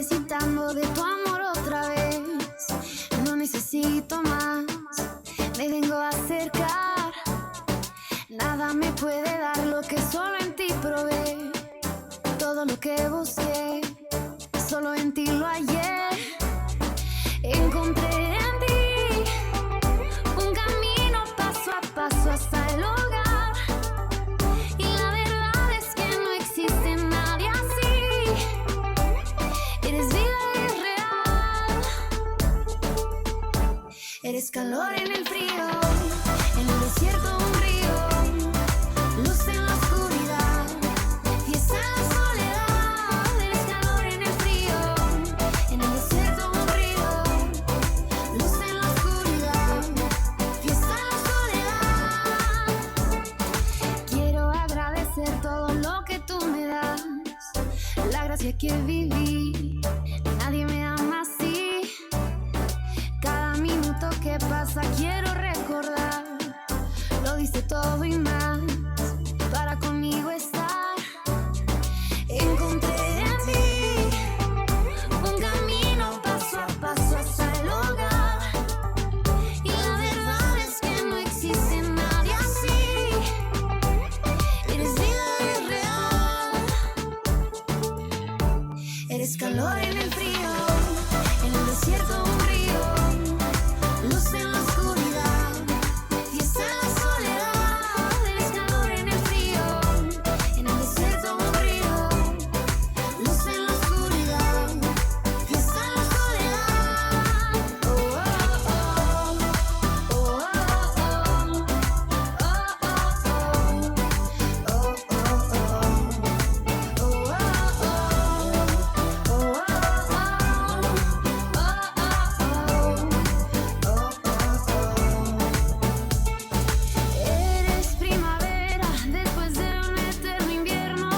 necesitando de tu amor otra vez. No necesito más, me vengo a acercar. Nada me puede dar lo que solo en ti probé. Todo lo que busqué, solo en ti lo hallé. Encontré en ti un camino paso a paso hasta el hogar. Y la verdad es que no existe nadie así. Eres vida y real. Eres calor en el frío, en el desierto un río, luz en la oscuridad, fiesta en la soledad. Eres calor en el frío, en el desierto un río, luz en la oscuridad, fiesta en la soledad. Quiero agradecer todo lo que tú me das, la gracia que viví, nadie me ama así. Cada minuto que pasa quiero recordar, lo diste todo y más para conmigo estar. Encontré en ti un camino paso a paso hasta el hogar. Y la verdad es que no existe nadie así. Eres vida y real. Eres calor en el frío, en el desierto un río, luz en la oscuridad, fiesta en la soledad. Eres calor en el frío, en el desierto un río, luz en la oscuridad, fiesta en la soledad. Oh, oh, oh, oh, oh, Eres primavera después de un eterno invierno.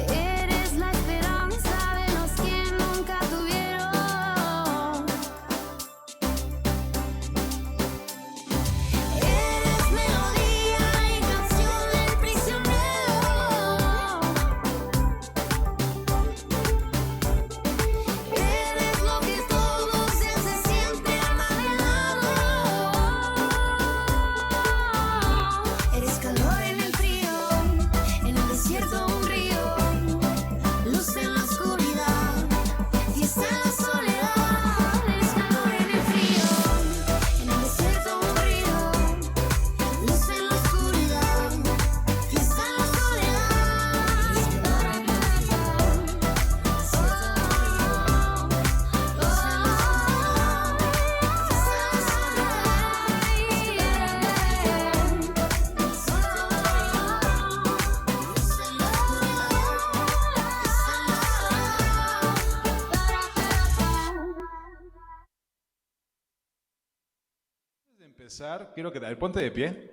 Eres la esperanza de los que nunca tuvieron. Eres melodía y canción del prisionero. Eres lo que todo ser se siente anhelado. Eres calor en el frío, en el desierto un río, luz en la oscuridad, fiesta en la soledad. Eres calor en el frío, en el desierto un río, luz en la oscuridad, fiesta en la soledad. Eres calor en el frío, Antes de empezar, quiero que... a ver, ponte de pie.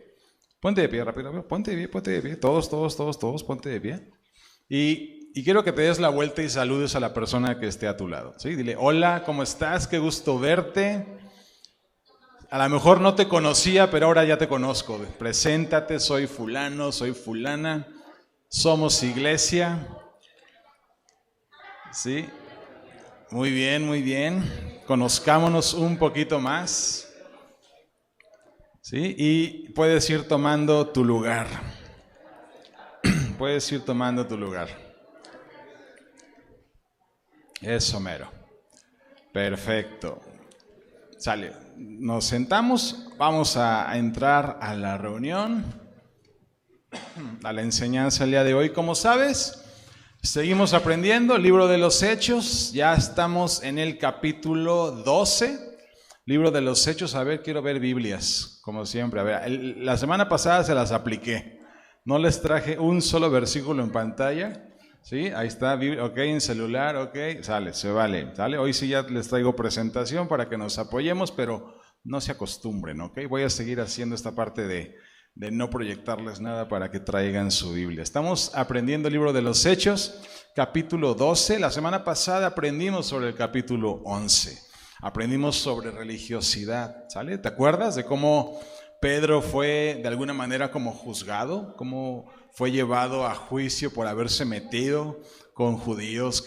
Ponte de pie, rápido. Ponte de pie. Todos, ponte de pie. Y quiero que te des la vuelta y saludes a la persona que esté a tu lado. ¿Sí? Dile, hola, ¿cómo estás? Qué gusto verte. A lo mejor no te conocía, pero ahora ya te conozco. Preséntate, soy fulano, soy fulana. Somos iglesia. ¿Sí? Muy bien, muy bien. Conozcámonos un poquito más. ¿Sí? Y puedes ir tomando tu lugar. Puedes ir tomando tu lugar. Eso mero. Perfecto. Sale. Nos sentamos. Vamos a entrar a la reunión, a la enseñanza el día de hoy. Como sabes, seguimos aprendiendo el libro de los Hechos. Ya estamos en el capítulo 12. Libro de los Hechos. A ver, quiero ver Biblias, como siempre. A ver, la semana pasada se las apliqué. No les traje un solo versículo en pantalla. ¿Sí? Ahí está, ok, en celular, ok, sale, se vale, ¿sale? Hoy sí ya les traigo presentación para que nos apoyemos, pero no se acostumbren, ¿ok? Voy a seguir haciendo esta parte de no proyectarles nada para que traigan su Biblia. Estamos aprendiendo el libro de los Hechos, capítulo 12. La semana pasada aprendimos sobre el capítulo 11. Aprendimos sobre religiosidad, ¿sale? ¿Te acuerdas de cómo Pedro fue de alguna manera como juzgado, como fue llevado a juicio por haberse metido con judíos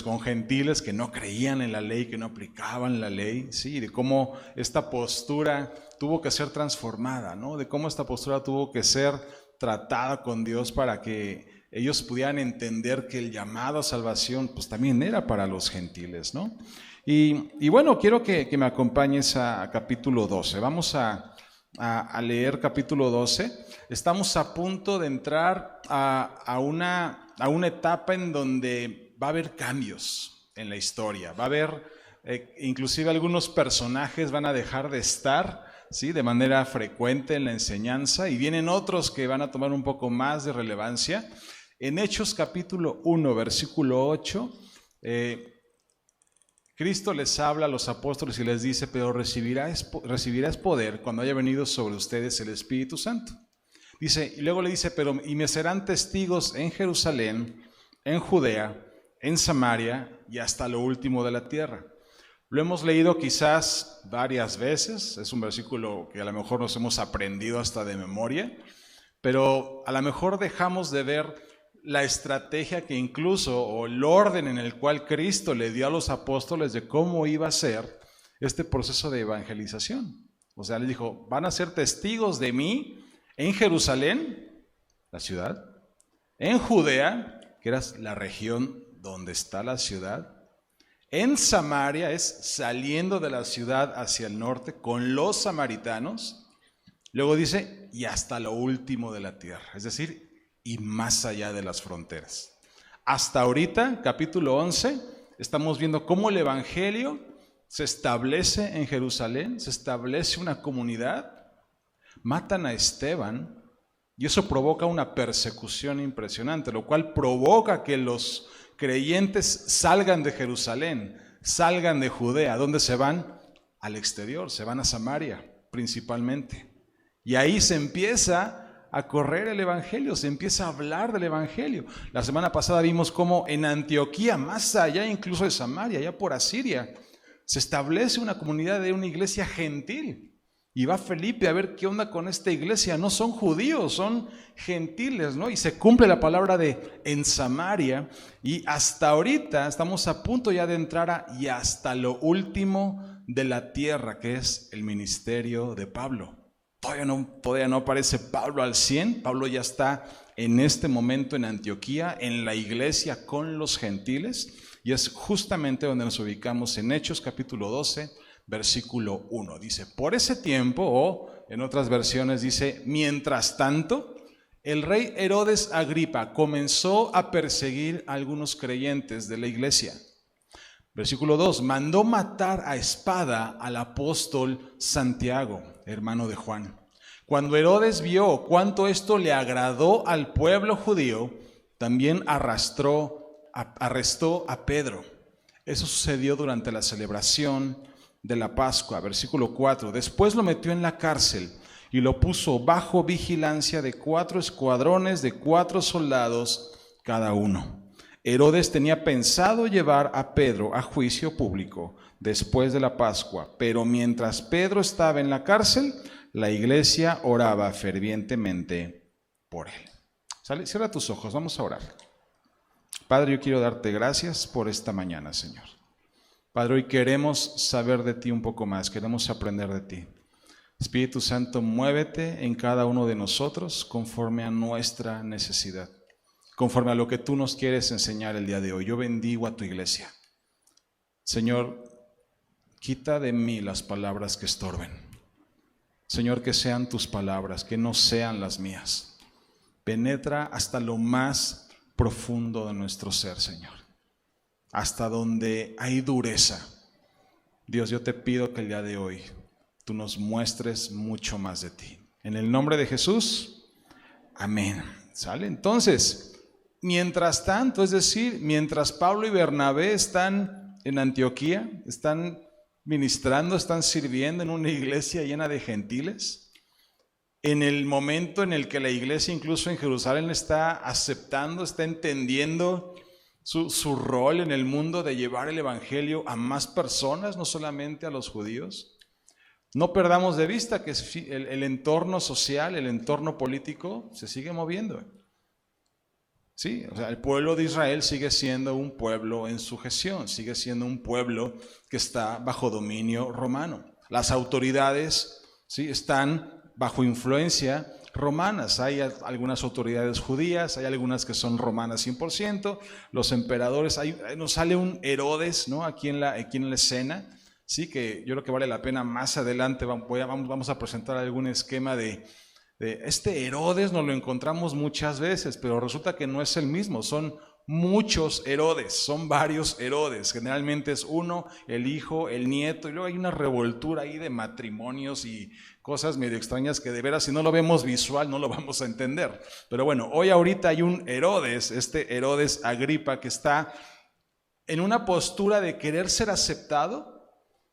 con gentiles que no creían en la ley, que no aplicaban la ley, ¿sí? De cómo esta postura tuvo que ser transformada, ¿no? De cómo esta postura tuvo que ser tratada con Dios para que ellos pudieran entender que el llamado a salvación pues también era para los gentiles, ¿no? Y bueno, quiero que me acompañes a capítulo 12. Vamos a leer capítulo 12. Estamos a punto de entrar a una etapa en donde va a haber cambios en la historia. Va a haber, inclusive algunos personajes van a dejar de estar, ¿sí?, de manera frecuente en la enseñanza, y vienen otros que van a tomar un poco más de relevancia. En Hechos capítulo 1, versículo 8, Cristo les habla a los apóstoles y les dice: pero recibirás poder cuando haya venido sobre ustedes el Espíritu Santo. Dice, y luego le dice: y me serán testigos en Jerusalén, en Judea, en Samaria y hasta lo último de la tierra. Lo hemos leído quizás varias veces, es un versículo que a lo mejor nos hemos aprendido hasta de memoria, pero a lo mejor dejamos de ver la estrategia que incluso, o el orden en el cual Cristo le dio a los apóstoles de cómo iba a ser este proceso de evangelización. O sea, les dijo: van a ser testigos de mí en Jerusalén, la ciudad, en Judea, que era la región donde está la ciudad, en Samaria, es saliendo de la ciudad hacia el norte, con los samaritanos. Luego dice: y hasta lo último de la tierra, es decir, y más allá de las fronteras. Hasta ahorita, capítulo 11, estamos viendo cómo el evangelio se establece en Jerusalén, se establece una comunidad, matan a Esteban, y eso provoca una persecución impresionante, lo cual provoca que los creyentes salgan de Jerusalén, salgan de Judea. ¿Dónde se van? Al exterior, se van a Samaria principalmente. Y ahí se empieza a correr el evangelio, se empieza a hablar del evangelio. La semana pasada vimos cómo en Antioquía, más allá incluso de Samaria, allá por Asiria, se establece una comunidad de una iglesia gentil. Y va Felipe a ver qué onda con esta iglesia. No son judíos, son gentiles, ¿no? Y se cumple la palabra de en Samaria. Y hasta ahorita estamos a punto ya de entrar y hasta lo último de la tierra, que es el ministerio de Pablo. Todavía no aparece Pablo al 100. Pablo ya está en este momento en Antioquía, en la iglesia con los gentiles. Y es justamente donde nos ubicamos en Hechos capítulo 12, versículo 1. Dice: por ese tiempo, o en otras versiones dice: mientras tanto, el rey Herodes Agripa comenzó a perseguir a algunos creyentes de la iglesia. Versículo 2, mandó matar a espada al apóstol Santiago, hermano de Juan. Cuando Herodes vio cuánto esto le agradó al pueblo judío, también arrestó a Pedro. Eso sucedió durante la celebración de la Pascua. Versículo 4, después lo metió en la cárcel y lo puso bajo vigilancia de 4 escuadrones de 4 soldados cada uno. Herodes tenía pensado llevar a Pedro a juicio público después de la Pascua, pero mientras Pedro estaba en la cárcel, la iglesia oraba fervientemente por él. ¿Sale? Cierra tus ojos, vamos a orar. Padre, yo quiero darte gracias por esta mañana, Señor. Padre, hoy queremos saber de ti un poco más, queremos aprender de ti. Espíritu Santo, muévete en cada uno de nosotros conforme a nuestra necesidad, conforme a lo que tú nos quieres enseñar el día de hoy. Yo bendigo a tu iglesia. Señor, quita de mí las palabras que estorben. Señor, que sean tus palabras, que no sean las mías. Penetra hasta lo más profundo de nuestro ser, Señor, hasta donde hay dureza. Dios, yo te pido que el día de hoy tú nos muestres mucho más de ti. En el nombre de Jesús, amén. ¿Sale? Entonces, mientras tanto, es decir, mientras Pablo y Bernabé están en Antioquía, están ministrando, están sirviendo en una iglesia llena de gentiles, en el momento en el que la iglesia incluso en Jerusalén está aceptando, está entendiendo su rol en el mundo de llevar el evangelio a más personas, no solamente a los judíos, No perdamos de vista que el entorno social, el entorno político se sigue moviendo. Sí, o sea, el pueblo de Israel sigue siendo un pueblo en sujeción, sigue siendo un pueblo que está bajo dominio romano. Las autoridades, sí, están bajo influencia romanas. Hay algunas autoridades judías, hay algunas que son romanas 100%, los emperadores, nos sale un Herodes, ¿no? aquí en la escena, sí, que yo creo que vale la pena más adelante, vamos a presentar algún esquema de este Herodes. Nos lo encontramos muchas veces, pero resulta que no es el mismo, son muchos Herodes, son varios Herodes, generalmente es uno, el hijo, el nieto, y luego hay una revoltura ahí de matrimonios y cosas medio extrañas que de veras si no lo vemos visual no lo vamos a entender. Pero bueno, ahorita hay un Herodes, este Herodes Agripa, que está en una postura de querer ser aceptado.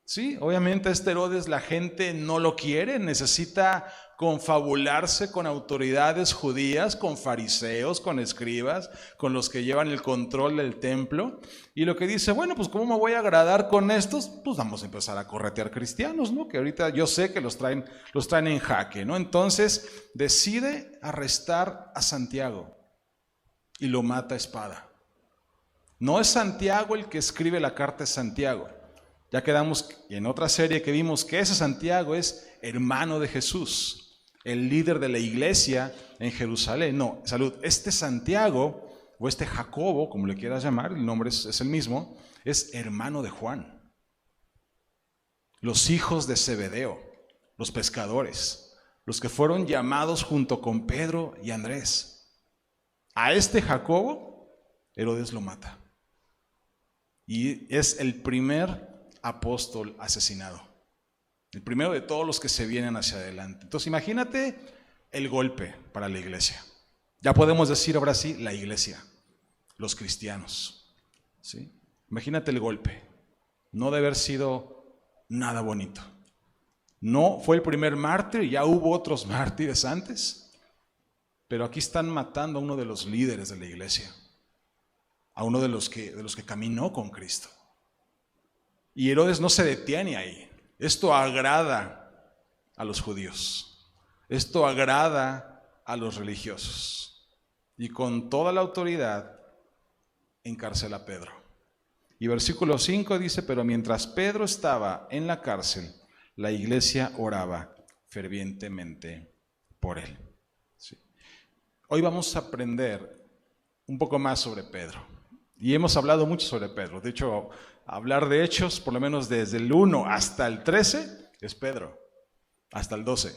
Sí, obviamente este Herodes la gente no lo quiere, necesita confabularse con autoridades judías, con fariseos, con escribas, con los que llevan el control del templo, y lo que dice, bueno, pues ¿cómo me voy a agradar con estos? Pues vamos a empezar a corretear cristianos, ¿no? Que ahorita yo sé que los traen en jaque, ¿no? Entonces decide arrestar a Santiago y lo mata a espada. No es Santiago el que escribe la carta de Santiago. Ya quedamos en otra serie que vimos que ese Santiago es hermano de Jesús, el líder de la iglesia en Jerusalén. No, salud, este Santiago o este Jacobo, como le quieras llamar, el nombre es el mismo, es hermano de Juan. Los hijos de Zebedeo, los pescadores, los que fueron llamados junto con Pedro y Andrés. A este Jacobo, Herodes lo mata. Y es el primer apóstol asesinado, el primero de todos los que se vienen hacia adelante. Entonces imagínate el golpe para la iglesia. Ya podemos decir ahora sí, la iglesia, los cristianos, ¿sí? Imagínate el golpe. No debe haber sido nada bonito. No fue el primer mártir, ya hubo otros mártires antes, pero aquí están matando a uno de los líderes de la iglesia, a uno de los que caminó con Cristo. Y Herodes no se detiene ahí. Esto agrada a los judíos. Esto agrada a los religiosos. Y con toda la autoridad encarcela a Pedro. Y versículo 5 dice, pero mientras Pedro estaba en la cárcel, la iglesia oraba fervientemente por él. Sí. Hoy vamos a aprender un poco más sobre Pedro. Y hemos hablado mucho sobre Pedro. De hecho, hablar de Hechos, por lo menos desde el 1 hasta el 13, es Pedro. Hasta el 12.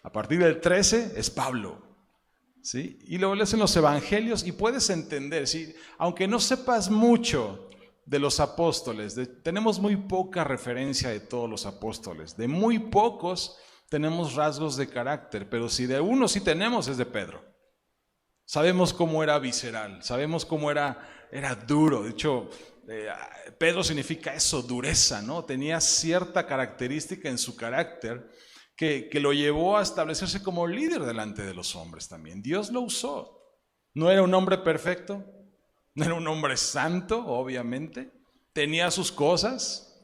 A partir del 13 es Pablo. ¿Sí? Y luego lees en los evangelios y puedes entender, ¿sí? Aunque no sepas mucho de los apóstoles, tenemos muy poca referencia de todos los apóstoles. De muy pocos tenemos rasgos de carácter, pero si de uno sí tenemos es de Pedro. Sabemos cómo era visceral, sabemos cómo era duro. De hecho, Pedro significa eso, dureza, ¿no? Tenía cierta característica en su carácter que lo llevó a establecerse como líder delante de los hombres también. Dios lo usó. No era un hombre perfecto, no era un hombre santo, obviamente. Tenía sus cosas,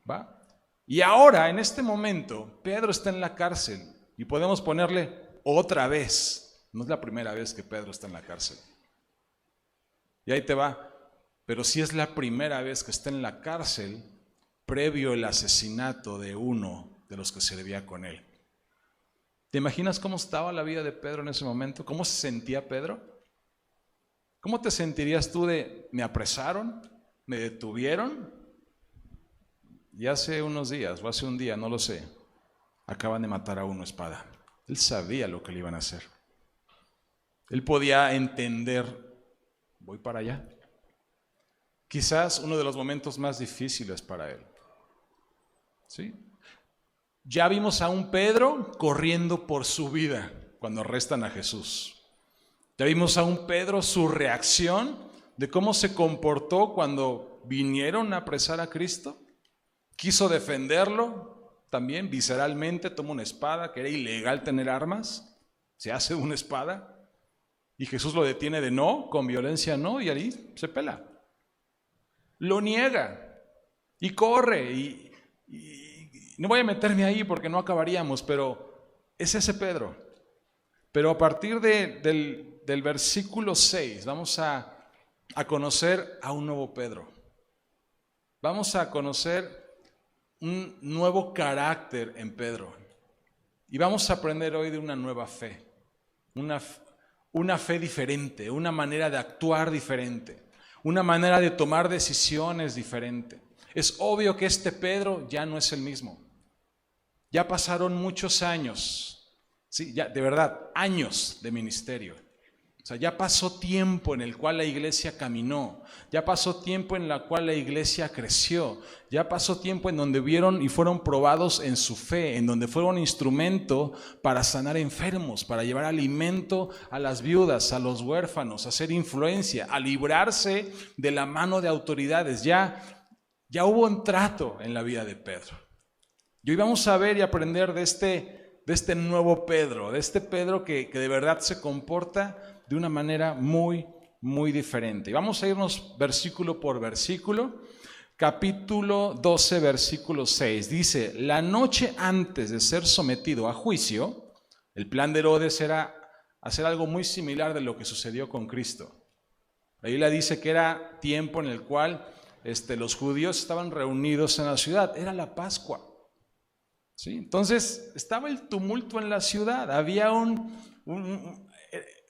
¿va? Y ahora, en este momento, Pedro está en la cárcel y podemos ponerle otra vez. No es la primera vez que Pedro está en la cárcel. Y ahí te va. Pero sí es la primera vez que está en la cárcel previo el asesinato de uno de los que servía con él. ¿Te imaginas cómo estaba la vida de Pedro en ese momento? ¿Cómo se sentía Pedro? ¿Cómo te sentirías tú de, me apresaron, me detuvieron? Y hace unos días, o hace un día, no lo sé, acaban de matar a uno a espada. Él sabía lo que le iban a hacer. Él podía entender, voy para allá. Quizás uno de los momentos más difíciles para él. ¿Sí? Ya vimos a un Pedro corriendo por su vida cuando arrestan a Jesús. Ya vimos a un Pedro su reacción de cómo se comportó cuando vinieron a apresar a Cristo. Quiso defenderlo también visceralmente, toma una espada, que era ilegal tener armas, se hace una espada. Y Jesús lo detiene de no, con violencia no, y ahí se pela. Lo niega y corre y no voy a meterme ahí porque no acabaríamos, pero es ese Pedro. Pero a partir del versículo 6 vamos a conocer a un nuevo Pedro. Vamos a conocer un nuevo carácter en Pedro. Y vamos a aprender hoy de una nueva fe. Una fe diferente, una manera de actuar diferente, una manera de tomar decisiones diferente. Es obvio que este Pedro ya no es el mismo. Ya pasaron muchos años, sí, ya, de verdad, años de ministerio. O sea, ya pasó tiempo en el cual la iglesia caminó, ya pasó tiempo en el cual la iglesia creció, ya pasó tiempo en donde vieron y fueron probados en su fe, en donde fueron instrumento para sanar enfermos, para llevar alimento a las viudas, a los huérfanos, a hacer influencia, a librarse de la mano de autoridades. Ya hubo un trato en la vida de Pedro. Y hoy vamos a ver y aprender de este nuevo Pedro, de este Pedro que de verdad se comporta de una manera muy, muy diferente. Y vamos a irnos versículo por versículo. Capítulo 12, versículo 6. Dice, la noche antes de ser sometido a juicio, el plan de Herodes era hacer algo muy similar de lo que sucedió con Cristo. La Biblia dice que era tiempo en el cual los judíos estaban reunidos en la ciudad. Era la Pascua. ¿Sí? Entonces estaba el tumulto en la ciudad. Había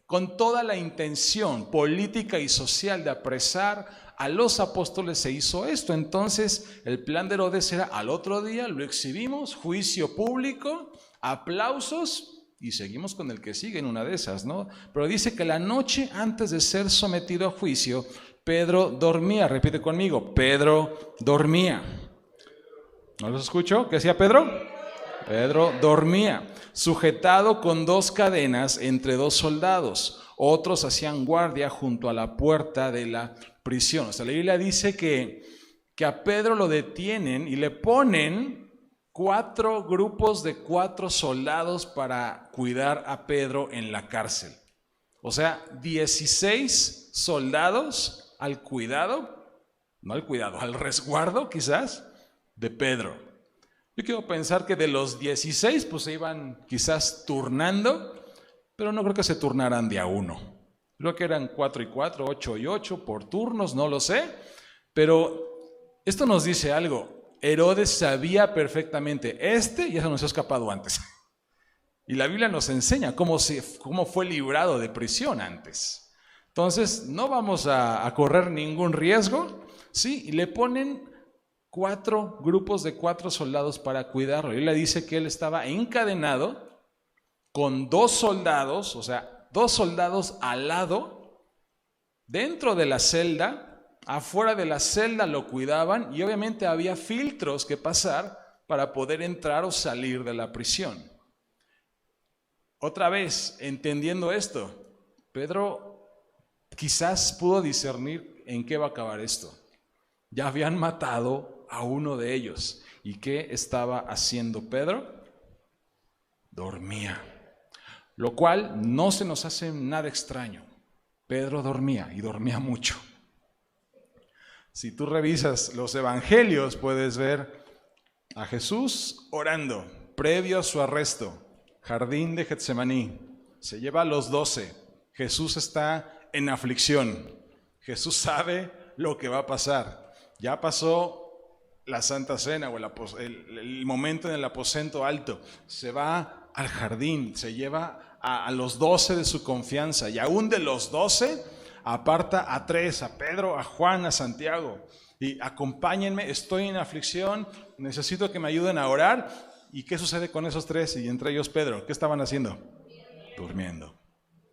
con toda la intención política y social de apresar a los apóstoles se hizo esto. Entonces el plan de Herodes era al otro día lo exhibimos, juicio público, aplausos y seguimos con el que sigue en una de esas, ¿no? Pero dice que la noche antes de ser sometido a juicio, Pedro dormía. Repite conmigo, Pedro dormía. ¿No los escucho? ¿Qué hacía Pedro? Pedro dormía, sujetado con 2 cadenas entre 2 soldados. Otros hacían guardia junto a la puerta de la prisión. O sea, la Biblia dice que a Pedro lo detienen y le ponen 4 grupos de 4 soldados para cuidar a Pedro en la cárcel. O sea, 16 soldados al resguardo quizás de Pedro. Yo quiero pensar que de los 16 pues se iban quizás turnando, pero no creo que se turnaran de a uno. Creo que eran 4 y 4, 8 y 8 por turnos, no lo sé. Pero esto nos dice algo. Herodes sabía perfectamente, ya se nos ha escapado antes. Y la Biblia nos enseña cómo fue librado de prisión antes. Entonces no vamos a correr ningún riesgo, ¿sí? Y le ponen 4 grupos de 4 soldados para cuidarlo. Y le dice que él estaba encadenado con 2 soldados, o sea, 2 soldados al lado, dentro de la celda, afuera de la celda lo cuidaban y obviamente había filtros que pasar para poder entrar o salir de la prisión. Otra vez, entendiendo esto, Pedro quizás pudo discernir en qué va a acabar esto. Ya habían matado a uno de ellos. ¿Y qué estaba haciendo Pedro? Dormía. Lo cual no se nos hace nada extraño. Pedro dormía y dormía mucho. Si tú revisas los evangelios, puedes ver a Jesús orando previo a su arresto. Jardín de Getsemaní. Se lleva a los 12. Jesús está en aflicción. Jesús sabe lo que va a pasar. Ya pasó la Santa Cena o el momento en el aposento alto. Se va al jardín, se lleva a los 12 de su confianza y aún de los 12 aparta a 3, a Pedro, a Juan, a Santiago. Y acompáñenme, estoy en aflicción, necesito que me ayuden a orar. ¿Y qué sucede con esos 3? Y entre ellos Pedro, ¿qué estaban haciendo? Durmiendo.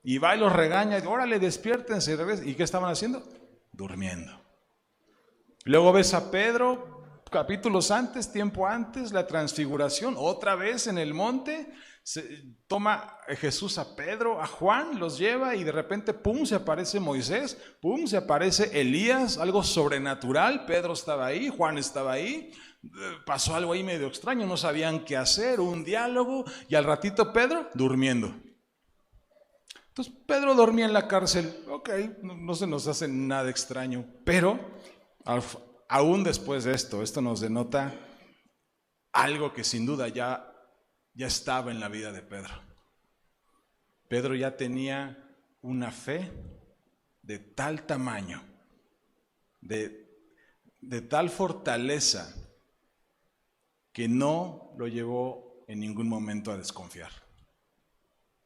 Y va y los regaña, y órale, despiértense. ¿Y qué estaban haciendo? Durmiendo. Luego ves a Pedro, capítulos antes, tiempo antes, la transfiguración, otra vez en el monte, toma Jesús a Pedro, a Juan, los lleva y de repente, pum, se aparece Moisés, pum, se aparece Elías, algo sobrenatural. Pedro estaba ahí, Juan estaba ahí, pasó algo ahí medio extraño, no sabían qué hacer, un diálogo, y al ratito Pedro durmiendo. Entonces Pedro dormía en la cárcel, ok, no se nos hace nada extraño, pero aún después de esto nos denota algo que sin duda ya estaba en la vida de Pedro. Pedro ya tenía una fe de tal tamaño, de tal fortaleza, que no lo llevó en ningún momento a desconfiar.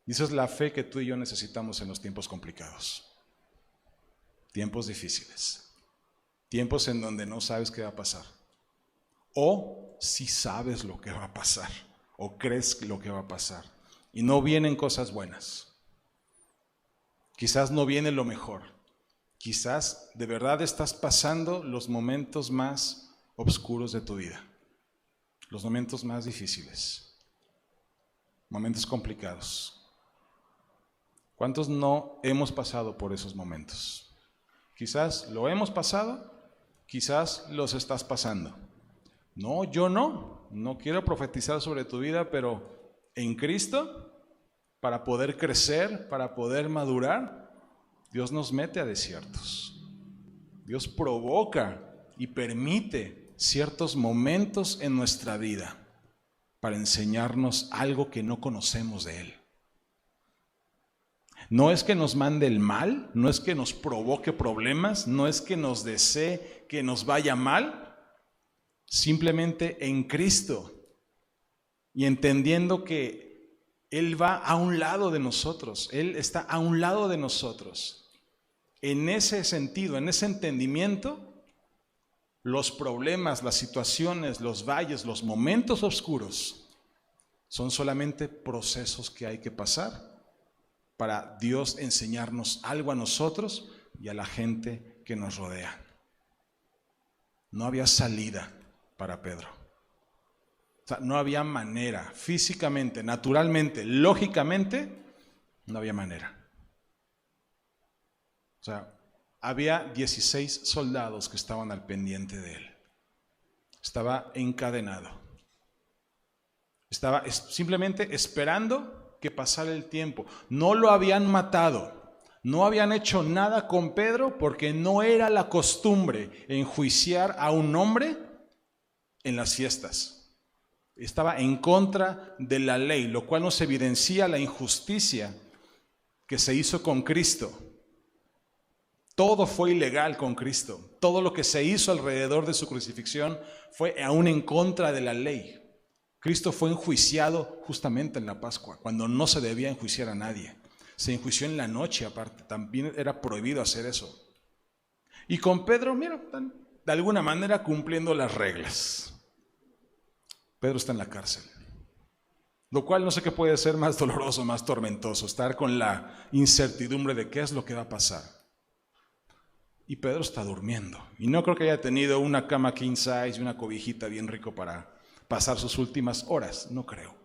Y esa es la fe que tú y yo necesitamos en los tiempos complicados, tiempos difíciles, tiempos en donde no sabes qué va a pasar, o si sabes lo que va a pasar, o crees lo que va a pasar, y no vienen cosas buenas. Quizás no viene lo mejor, quizás de verdad estás pasando los momentos más oscuros de tu vida, los momentos más difíciles, momentos complicados. ¿Cuántos no hemos pasado por esos momentos? Quizás lo hemos pasado, quizás los estás pasando. No, yo no quiero profetizar sobre tu vida, pero en Cristo, para poder crecer, para poder madurar, Dios nos mete a desiertos. Dios provoca y permite ciertos momentos en nuestra vida para enseñarnos algo que no conocemos de Él. No es que nos mande el mal, no es que nos provoque problemas, no es que nos desee que nos vaya mal, simplemente en Cristo y entendiendo que Él va a un lado de nosotros, Él está a un lado de nosotros. En ese sentido, en ese entendimiento, los problemas, las situaciones, los valles, los momentos oscuros son solamente procesos que hay que pasar para Dios enseñarnos algo a nosotros y a la gente que nos rodea. No había salida para Pedro. O sea, no había manera, físicamente, naturalmente, lógicamente, no había manera. O sea, había 16 soldados que estaban al pendiente de él. Estaba encadenado. Estaba simplemente esperando que pasara el tiempo. No lo habían matado, no habían hecho nada con Pedro porque no era la costumbre enjuiciar a un hombre en las fiestas. Estaba en contra de la ley, lo cual nos evidencia la injusticia que se hizo con Cristo. Todo fue ilegal con Cristo. Todo lo que se hizo alrededor de su crucifixión fue aún en contra de la ley. Cristo fue enjuiciado justamente en la Pascua, cuando no se debía enjuiciar a nadie. Se enjuició en la noche aparte, también era prohibido hacer eso. Y con Pedro, mira, de alguna manera cumpliendo las reglas. Pedro está en la cárcel, lo cual no sé qué puede ser más doloroso, más tormentoso, estar con la incertidumbre de qué es lo que va a pasar. Y Pedro está durmiendo, y no creo que haya tenido una cama king size y una cobijita bien rico para pasar sus últimas horas, no creo.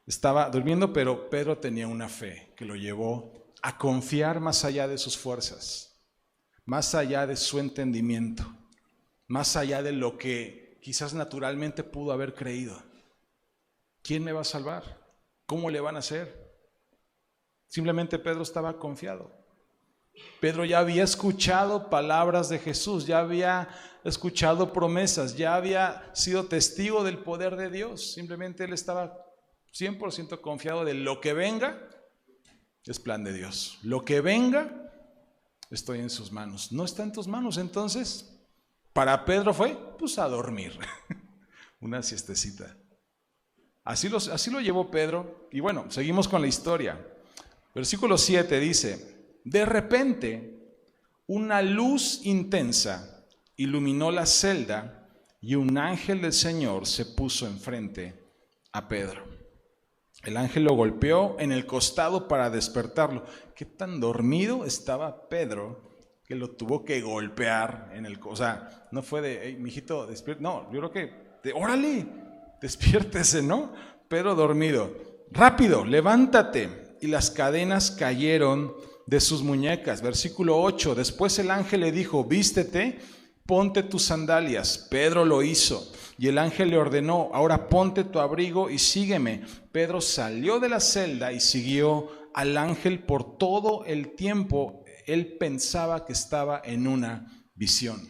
Estaba durmiendo, pero Pedro tenía una fe que lo llevó a confiar más allá de sus fuerzas, más allá de su entendimiento, más allá de lo que quizás naturalmente pudo haber creído. ¿Quién me va a salvar? ¿Cómo le van a hacer? Simplemente Pedro estaba confiado. Pedro ya había escuchado palabras de Jesús, ya había escuchado promesas, ya había sido testigo del poder de Dios. Simplemente él estaba 100% confiado de lo que venga, es plan de Dios. Lo que venga, estoy en sus manos. No está en tus manos, entonces, para Pedro fue, pues a dormir, una siestecita. Así lo llevó Pedro, y bueno, seguimos con la historia. Versículo 7 dice: de repente, una luz intensa iluminó la celda y un ángel del Señor se puso enfrente a Pedro. El ángel lo golpeó en el costado para despertarlo. ¿Qué tan dormido estaba Pedro que lo tuvo que golpear en el costado? O sea, no fue de, hey, mijito, despierta. No, yo creo que, órale, despiértese, ¿no? Pedro dormido. Rápido, levántate. Y las cadenas cayeron de sus muñecas. Versículo 8, después el ángel le dijo: vístete, ponte tus sandalias. Pedro lo hizo y el ángel le ordenó: ahora ponte tu abrigo y sígueme. Pedro salió de la celda y siguió al ángel. Por todo el tiempo él pensaba que estaba en una visión.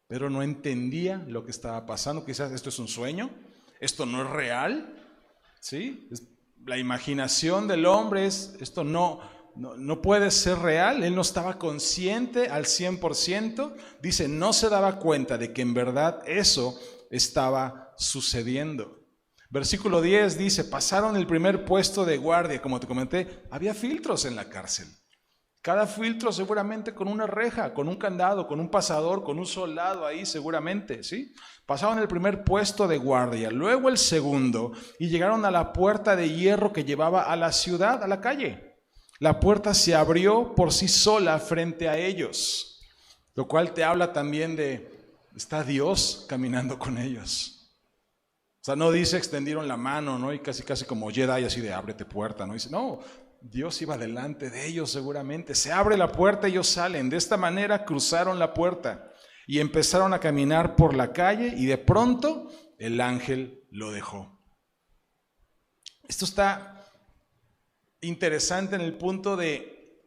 Pedro no entendía lo que estaba pasando. Quizás esto es un sueño, esto no es real, ¿sí? La imaginación del hombre esto no puede ser real. Él no estaba consciente al 100%. Dice, no se daba cuenta de que en verdad eso estaba sucediendo. Versículo 10 dice, pasaron el primer puesto de guardia. Como te comenté, había filtros en la cárcel. Cada filtro seguramente con una reja, con un candado, con un pasador, con un soldado ahí seguramente, ¿sí? Pasaron el primer puesto de guardia, luego el segundo, y llegaron a la puerta de hierro que llevaba a la ciudad, a la calle. La puerta se abrió por sí sola frente a ellos, lo cual te habla también de, está Dios caminando con ellos. O sea, no dice extendieron la mano, ¿no? Y casi como Jedi así de ábrete puerta, ¿no? Dice, no, Dios iba delante de ellos seguramente. Se abre la puerta y ellos salen. De esta manera cruzaron la puerta y empezaron a caminar por la calle y de pronto el ángel lo dejó. Esto está interesante en el punto de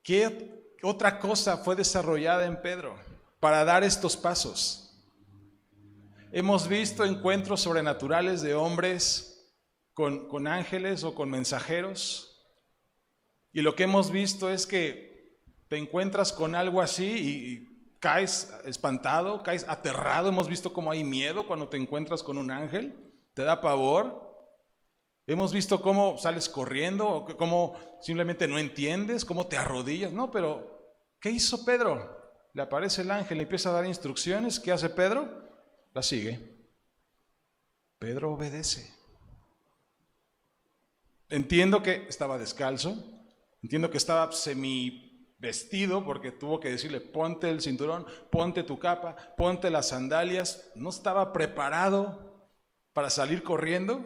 qué otra cosa fue desarrollada en Pedro para dar estos pasos. Hemos visto encuentros sobrenaturales de hombres con ángeles o con mensajeros, y lo que hemos visto es que te encuentras con algo así y caes espantado, caes aterrado. Hemos visto cómo hay miedo cuando te encuentras con un ángel, te da pavor. Hemos visto cómo sales corriendo, o cómo simplemente no entiendes, cómo te arrodillas. No, pero ¿qué hizo Pedro? Le aparece el ángel, le empieza a dar instrucciones. ¿Qué hace Pedro? La sigue. Pedro obedece. Entiendo que estaba descalzo, entiendo que estaba semi vestido porque tuvo que decirle ponte el cinturón, ponte tu capa, ponte las sandalias. No estaba preparado para salir corriendo,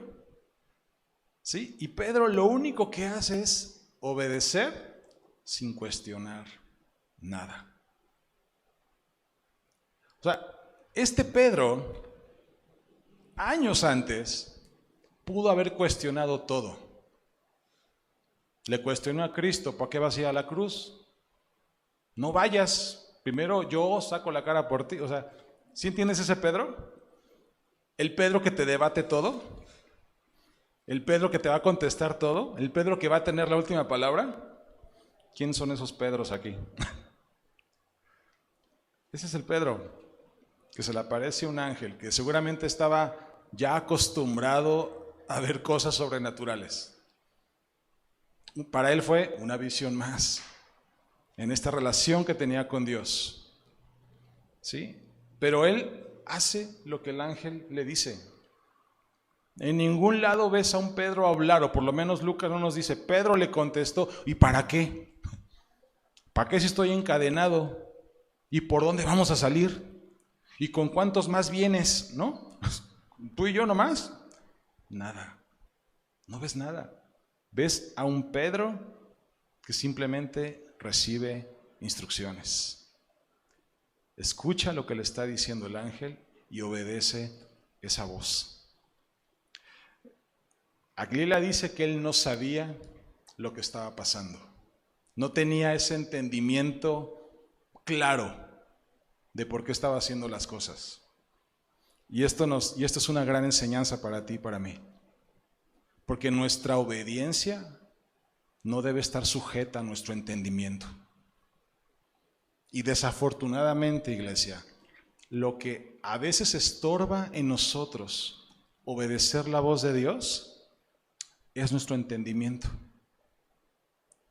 ¿sí? Y Pedro lo único que hace es obedecer sin cuestionar nada. O sea, este Pedro, años antes, pudo haber cuestionado todo. Le cuestionó a Cristo, ¿para qué vas a ir a la cruz? No vayas, primero yo saco la cara por ti. O sea, ¿sí entiendes ese Pedro? El Pedro que te debate todo, el Pedro que te va a contestar todo, el Pedro que va a tener la última palabra. ¿Quién son esos Pedros aquí? Ese es el Pedro, que se le aparece un ángel, que seguramente estaba ya acostumbrado a ver cosas sobrenaturales. Para él fue una visión más en esta relación que tenía con Dios, ¿sí? Pero él hace lo que el ángel le dice. En ningún lado ves a un Pedro hablar, o por lo menos Lucas no nos dice, Pedro le contestó, ¿y para qué? ¿Para qué si estoy encadenado? ¿Y por dónde vamos a salir? ¿Y con cuántos más vienes? ¿No? ¿Tú y yo nomás? Nada. No ves nada. Ves a un Pedro que simplemente recibe instrucciones. Escucha lo que le está diciendo el ángel y obedece esa voz. Aguilera dice que él no sabía lo que estaba pasando. No tenía ese entendimiento claro de por qué estaba haciendo las cosas. Y esto es una gran enseñanza para ti y para mí. Porque nuestra obediencia no debe estar sujeta a nuestro entendimiento. Y desafortunadamente, iglesia, lo que a veces estorba en nosotros obedecer la voz de Dios es nuestro entendimiento,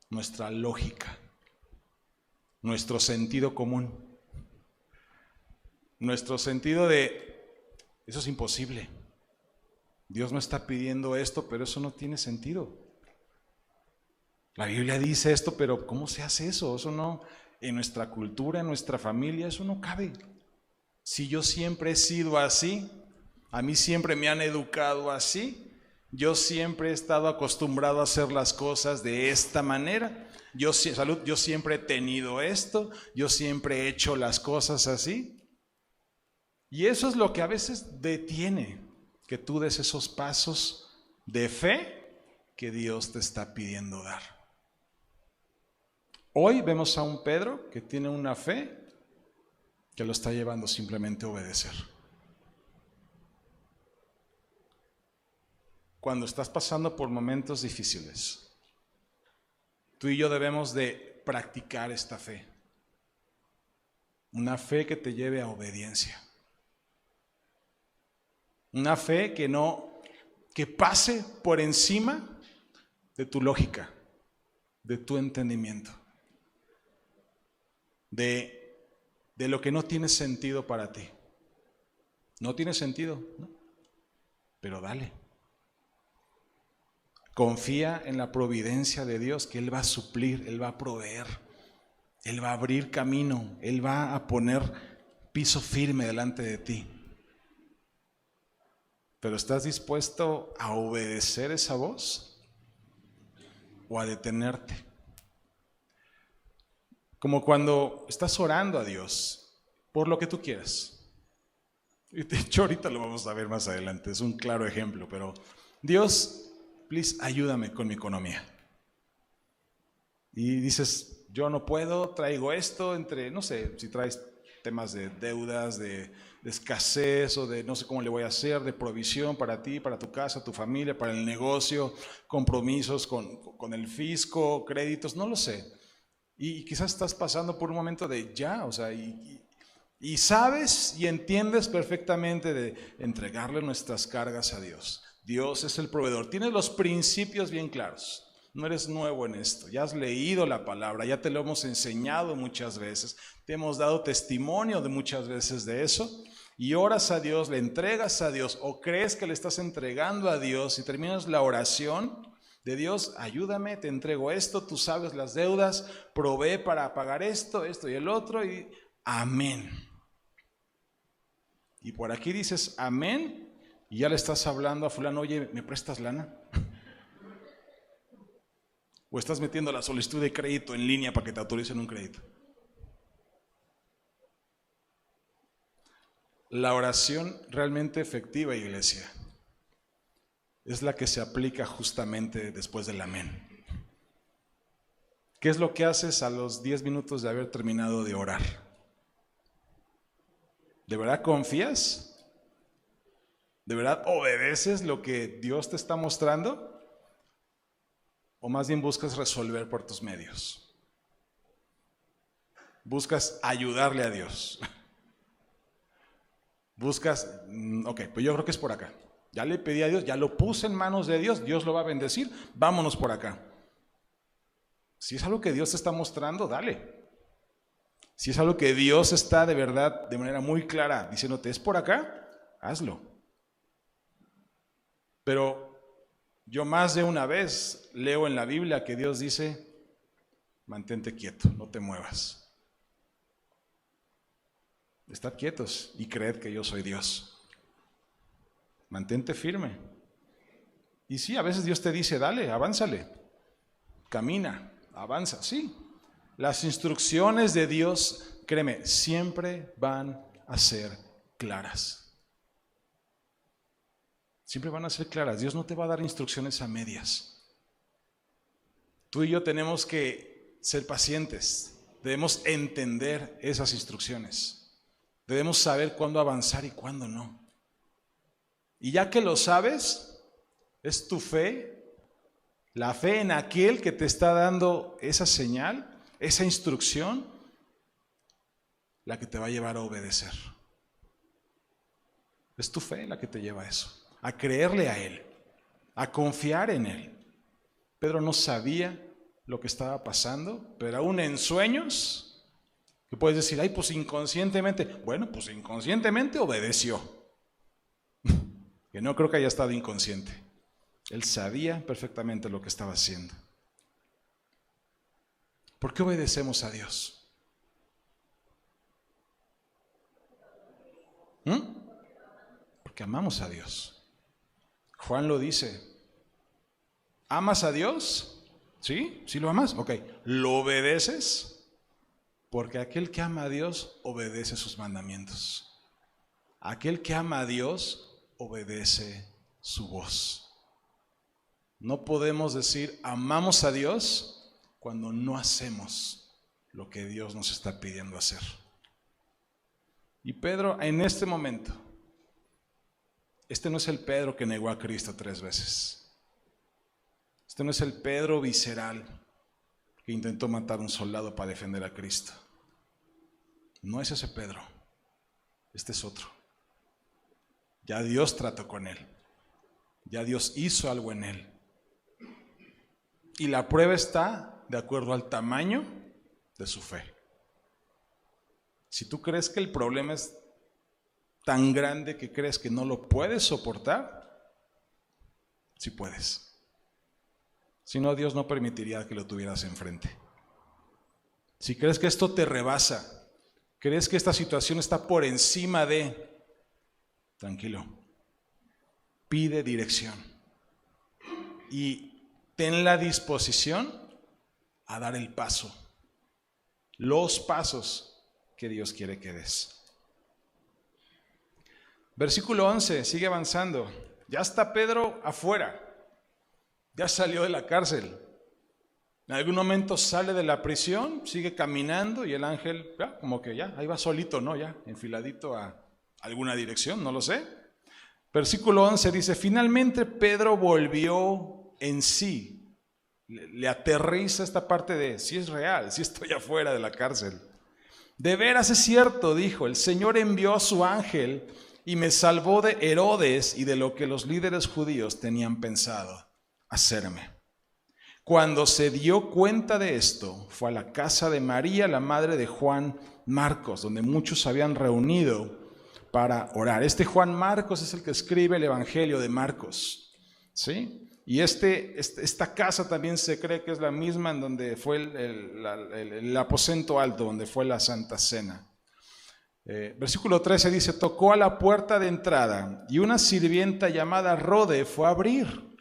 nuestra lógica, nuestro sentido común, nuestro sentido de eso es imposible. Dios no está pidiendo esto, pero eso no tiene sentido. La Biblia dice esto, pero ¿cómo se hace eso? Eso no, en nuestra cultura, en nuestra familia, eso no cabe. Si yo siempre he sido así, a mí siempre me han educado así, yo siempre he estado acostumbrado a hacer las cosas de esta manera, yo siempre he tenido esto, yo siempre he hecho las cosas así. Y eso es lo que a veces detiene que tú des esos pasos de fe que Dios te está pidiendo dar. Hoy vemos a un Pedro que tiene una fe que lo está llevando simplemente a obedecer. Cuando estás pasando por momentos difíciles, tú y yo debemos de practicar esta fe. Una fe que te lleve a obediencia. Una fe que pase por encima de tu lógica, de tu entendimiento, de lo que no tiene sentido para ti. No tiene sentido, ¿no? Pero dale. Confía en la providencia de Dios, que Él va a suplir, Él va a proveer, Él va a abrir camino, Él va a poner piso firme delante de ti. ¿Pero estás dispuesto a obedecer esa voz o a detenerte? Como cuando estás orando a Dios por lo que tú quieras. Y de hecho ahorita lo vamos a ver más adelante, es un claro ejemplo, pero Dios, please, ayúdame con mi economía. Y dices, yo no puedo, traigo esto no sé, si traes temas de deudas, de escasez o de no sé cómo le voy a hacer, de provisión para ti, para tu casa, tu familia, para el negocio, compromisos con el fisco, créditos, no lo sé. Y quizás estás pasando por un momento de ya, o sea, y sabes y entiendes perfectamente de entregarle nuestras cargas a Dios. Dios es el proveedor, tienes los principios bien claros. No eres nuevo en esto, ya has leído la palabra, ya te lo hemos enseñado muchas veces, te hemos dado testimonio de muchas veces de eso, y oras a Dios, le entregas a Dios, o crees que le estás entregando a Dios, y terminas la oración de Dios, ayúdame, te entrego esto, tú sabes las deudas, provee para pagar esto y el otro, y amén. Y por aquí dices amén, y ya le estás hablando a fulano, oye, ¿me prestas lana? O estás metiendo la solicitud de crédito en línea para que te autoricen un crédito. La oración realmente efectiva, iglesia, es la que se aplica justamente después del amén. ¿Qué es lo que haces a los 10 minutos de haber terminado de orar? ¿De verdad confías? ¿De verdad obedeces lo que Dios te está mostrando? ¿O más bien buscas resolver por tus medios? Buscas ayudarle a Dios. Buscas, ok, pues yo creo que es por acá. Ya le pedí a Dios, ya lo puse en manos de Dios, Dios lo va a bendecir, vámonos por acá. Si es algo que Dios te está mostrando, dale. Si es algo que Dios está de verdad, de manera muy clara, diciéndote, es por acá, hazlo. Pero yo más de una vez leo en la Biblia que Dios dice, mantente quieto, no te muevas. Estad quietos y creed que yo soy Dios. Mantente firme. Y sí, a veces Dios te dice, dale, avánzale, camina, avanza, sí. Las instrucciones de Dios, créeme, siempre van a ser claras. Siempre van a ser claras. Dios no te va a dar instrucciones a medias. Tú y yo tenemos que ser pacientes. Debemos entender esas instrucciones. Debemos saber cuándo avanzar y cuándo no. Y ya que lo sabes, es tu fe, la fe en aquel que te está dando esa señal, esa instrucción, la que te va a llevar a obedecer. Es tu fe la que te lleva a eso. A creerle a Él, a confiar en Él. Pedro no sabía lo que estaba pasando, pero aún en sueños, que puedes decir, ay, pues inconscientemente, bueno, pues inconscientemente obedeció. Que no creo que haya estado inconsciente. Él sabía perfectamente lo que estaba haciendo. ¿Por qué obedecemos a Dios? Porque amamos a Dios. Juan lo dice. ¿Amas a Dios? ¿Sí? ¿Sí lo amas? Ok. ¿Lo obedeces? Porque aquel que ama a Dios obedece sus mandamientos. Aquel que ama a Dios obedece su voz. No podemos decir amamos a Dios cuando no hacemos lo que Dios nos está pidiendo hacer. Y Pedro, en este momento, este no es el Pedro que negó a Cristo 3 veces. Este no es el Pedro visceral que intentó matar a un soldado para defender a Cristo. No es ese Pedro. Este es otro. Ya Dios trató con él. Ya Dios hizo algo en él. Y la prueba está de acuerdo al tamaño de su fe. Si tú crees que el problema es tan grande que crees que no lo puedes soportar, sí puedes. Si no, Dios no permitiría que lo tuvieras enfrente. Si crees que esto te rebasa, crees que esta situación está por encima de, tranquilo, pide dirección y ten la disposición a dar el paso, los pasos que Dios quiere que des. Versículo 11, sigue avanzando. Ya está Pedro afuera, ya salió de la cárcel. En algún momento sale de la prisión, sigue caminando y el ángel, ya, como que ya, ahí va solito, ¿no? Ya, enfiladito a alguna dirección, no lo sé. Versículo 11 dice, finalmente Pedro volvió en sí. Le aterriza esta parte de, si es real, si estoy afuera de la cárcel. De veras es cierto, dijo, el Señor envió a su ángel y me salvó de Herodes y de lo que los líderes judíos tenían pensado hacerme. Cuando se dio cuenta de esto, fue a la casa de María, la madre de Juan Marcos, donde muchos se habían reunido para orar. Este Juan Marcos es el que escribe el Evangelio de Marcos, ¿sí? Y esta casa también se cree que es la misma en donde fue el aposento alto, donde fue la Santa Cena. Versículo 13 dice, tocó a la puerta de entrada y una sirvienta llamada Rode fue a abrir.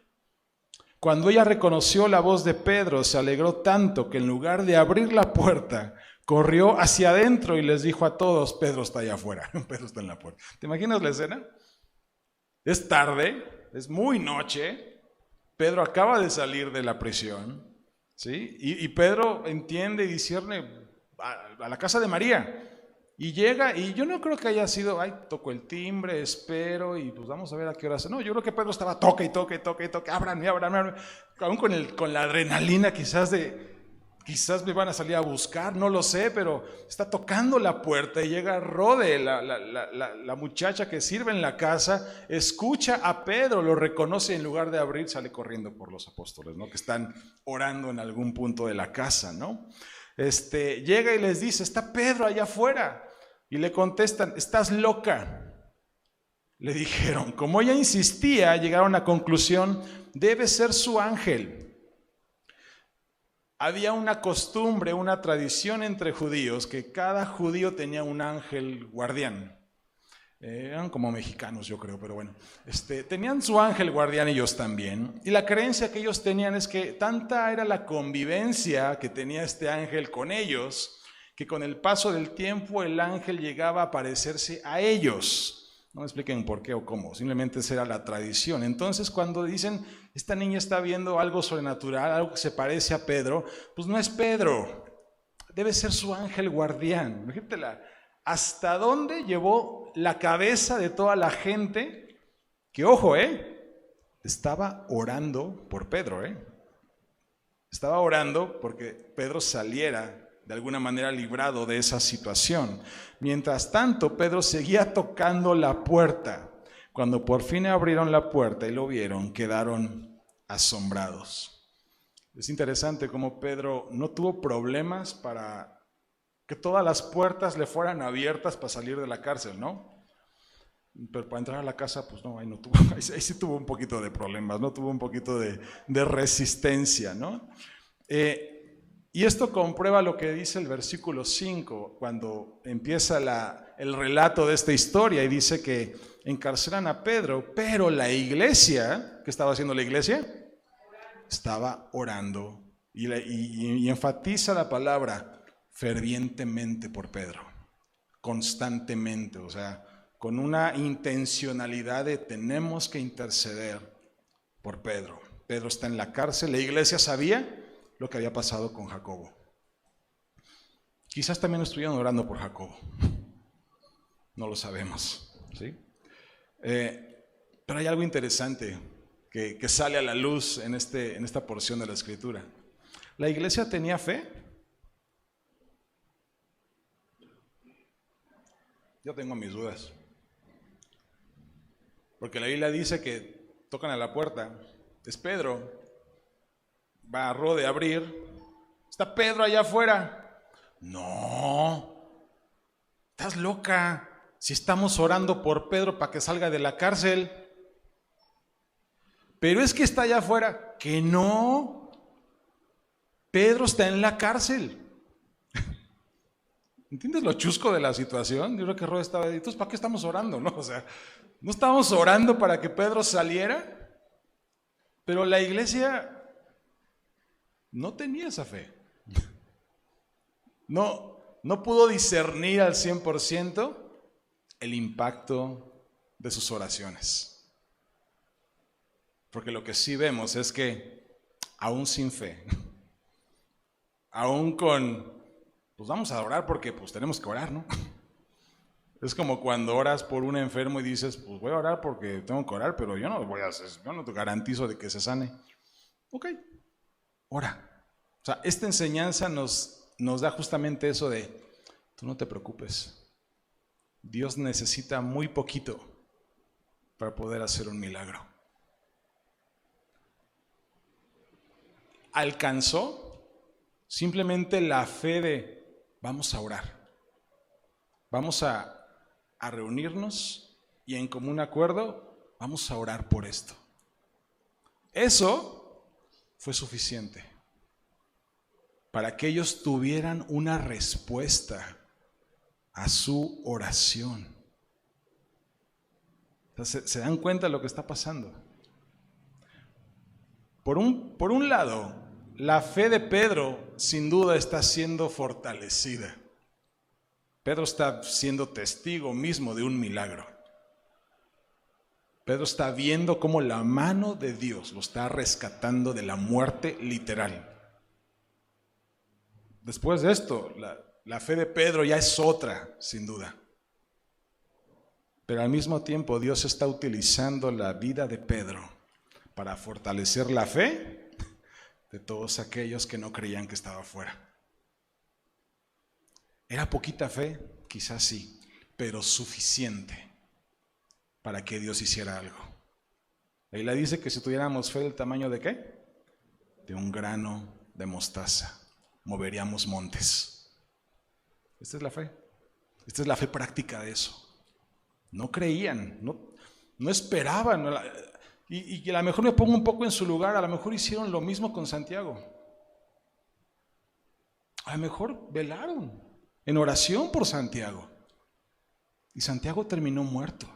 Cuando ella reconoció la voz de Pedro, se alegró tanto que en lugar de abrir la puerta, corrió hacia adentro y les dijo a todos, Pedro está allá afuera, Pedro está en la puerta. ¿Te imaginas la escena? Es tarde, es muy noche, Pedro acaba de salir de la prisión, ¿sí? Y Pedro entiende y discierne a la casa de María. Y llega, y yo no creo que haya sido, toco el timbre, espero, y pues vamos a ver a qué hora. No, yo creo que Pedro estaba toque, ábranme, aún con la adrenalina quizás me van a salir a buscar, no lo sé, pero está tocando la puerta y llega Rode, la muchacha que sirve en la casa, escucha a Pedro, lo reconoce y en lugar de abrir sale corriendo por los apóstoles, ¿no? Que están orando en algún punto de la casa, ¿no? Llega y les dice, está Pedro allá afuera. Y le contestan, estás loca. Le dijeron, como ella insistía, llegaron a la conclusión, debe ser su ángel. Había una costumbre, una tradición entre judíos, que cada judío tenía un ángel guardián. Eran como mexicanos, yo creo, pero bueno. Tenían su ángel guardián ellos también. Y la creencia que ellos tenían es que tanta era la convivencia que tenía este ángel con ellos, que con el paso del tiempo el ángel llegaba a parecerse a ellos. No me expliquen por qué o cómo, simplemente esa era la tradición. Entonces cuando dicen, esta niña está viendo algo sobrenatural, algo que se parece a Pedro, pues no es Pedro, debe ser su ángel guardián. Imagínate hasta dónde llevó la cabeza de toda la gente, que ojo, estaba orando por Pedro, estaba orando porque Pedro saliera de alguna manera librado de esa situación. Mientras tanto, Pedro seguía tocando la puerta. Cuando por fin abrieron la puerta y lo vieron, quedaron asombrados. Es interesante cómo Pedro no tuvo problemas para que todas las puertas le fueran abiertas para salir de la cárcel, ¿no? Pero para entrar a la casa, pues no, ahí sí tuvo un poquito de problemas, ¿no? Tuvo un poquito de resistencia, ¿no? Y esto comprueba lo que dice el versículo 5, cuando empieza el relato de esta historia y dice que encarcelan a Pedro, pero la iglesia, ¿qué estaba haciendo la iglesia? Estaba orando y enfatiza la palabra fervientemente por Pedro, constantemente, o sea, con una intencionalidad de tenemos que interceder por Pedro. Pedro está en la cárcel, la iglesia sabía lo que había pasado con Jacobo. Quizás también estuvieron orando por Jacobo. No lo sabemos, ¿sí? Pero hay algo interesante que sale a la luz en esta porción de la Escritura. ¿La iglesia tenía fe? Yo tengo mis dudas. Porque la Biblia dice que tocan a la puerta. Es Pedro. Va a Rode a abrir. Está Pedro allá afuera. No. Estás loca. Si estamos orando por Pedro para que salga de la cárcel. Pero es que está allá afuera. Que no. Pedro está en la cárcel. ¿Entiendes lo chusco de la situación? Yo creo que Rod estaba ahí. Entonces, ¿para qué estamos orando? No, o sea, no estábamos orando para que Pedro saliera, pero la iglesia no tenía esa fe. No pudo discernir al 100% el impacto de sus oraciones. Porque lo que sí vemos es que, aún sin fe, aún con, pues vamos a orar porque pues tenemos que orar, ¿no? Es como cuando oras por un enfermo y dices, pues voy a orar porque tengo que orar, pero yo no te garantizo de que se sane. Ok, ora. O sea, esta enseñanza nos da justamente eso de, tú no te preocupes. Dios necesita muy poquito para poder hacer un milagro. Alcanzó simplemente la fe de, vamos a orar. Vamos a reunirnos y en común acuerdo vamos a orar por esto. Eso fue suficiente para que ellos tuvieran una respuesta a su oración. Entonces, ¿se dan cuenta de lo que está pasando? Por un lado, la fe de Pedro sin duda está siendo fortalecida. Pedro está siendo testigo mismo de un milagro. Pedro está viendo cómo la mano de Dios lo está rescatando de la muerte literal. Después de esto, la fe de Pedro ya es otra, sin duda. Pero al mismo tiempo Dios está utilizando la vida de Pedro para fortalecer la fe de todos aquellos que no creían que estaba fuera. ¿Era poquita fe? Quizás sí, pero suficiente para que Dios hiciera algo. La Biblia dice que si tuviéramos fe del tamaño de ¿qué? De un grano de mostaza, moveríamos montes. Esta es la fe. Esta es la fe práctica de eso. No creían, no esperaban. Y a lo mejor me pongo un poco en su lugar, a lo mejor hicieron lo mismo con Santiago. A lo mejor velaron en oración por Santiago. Y Santiago terminó muerto.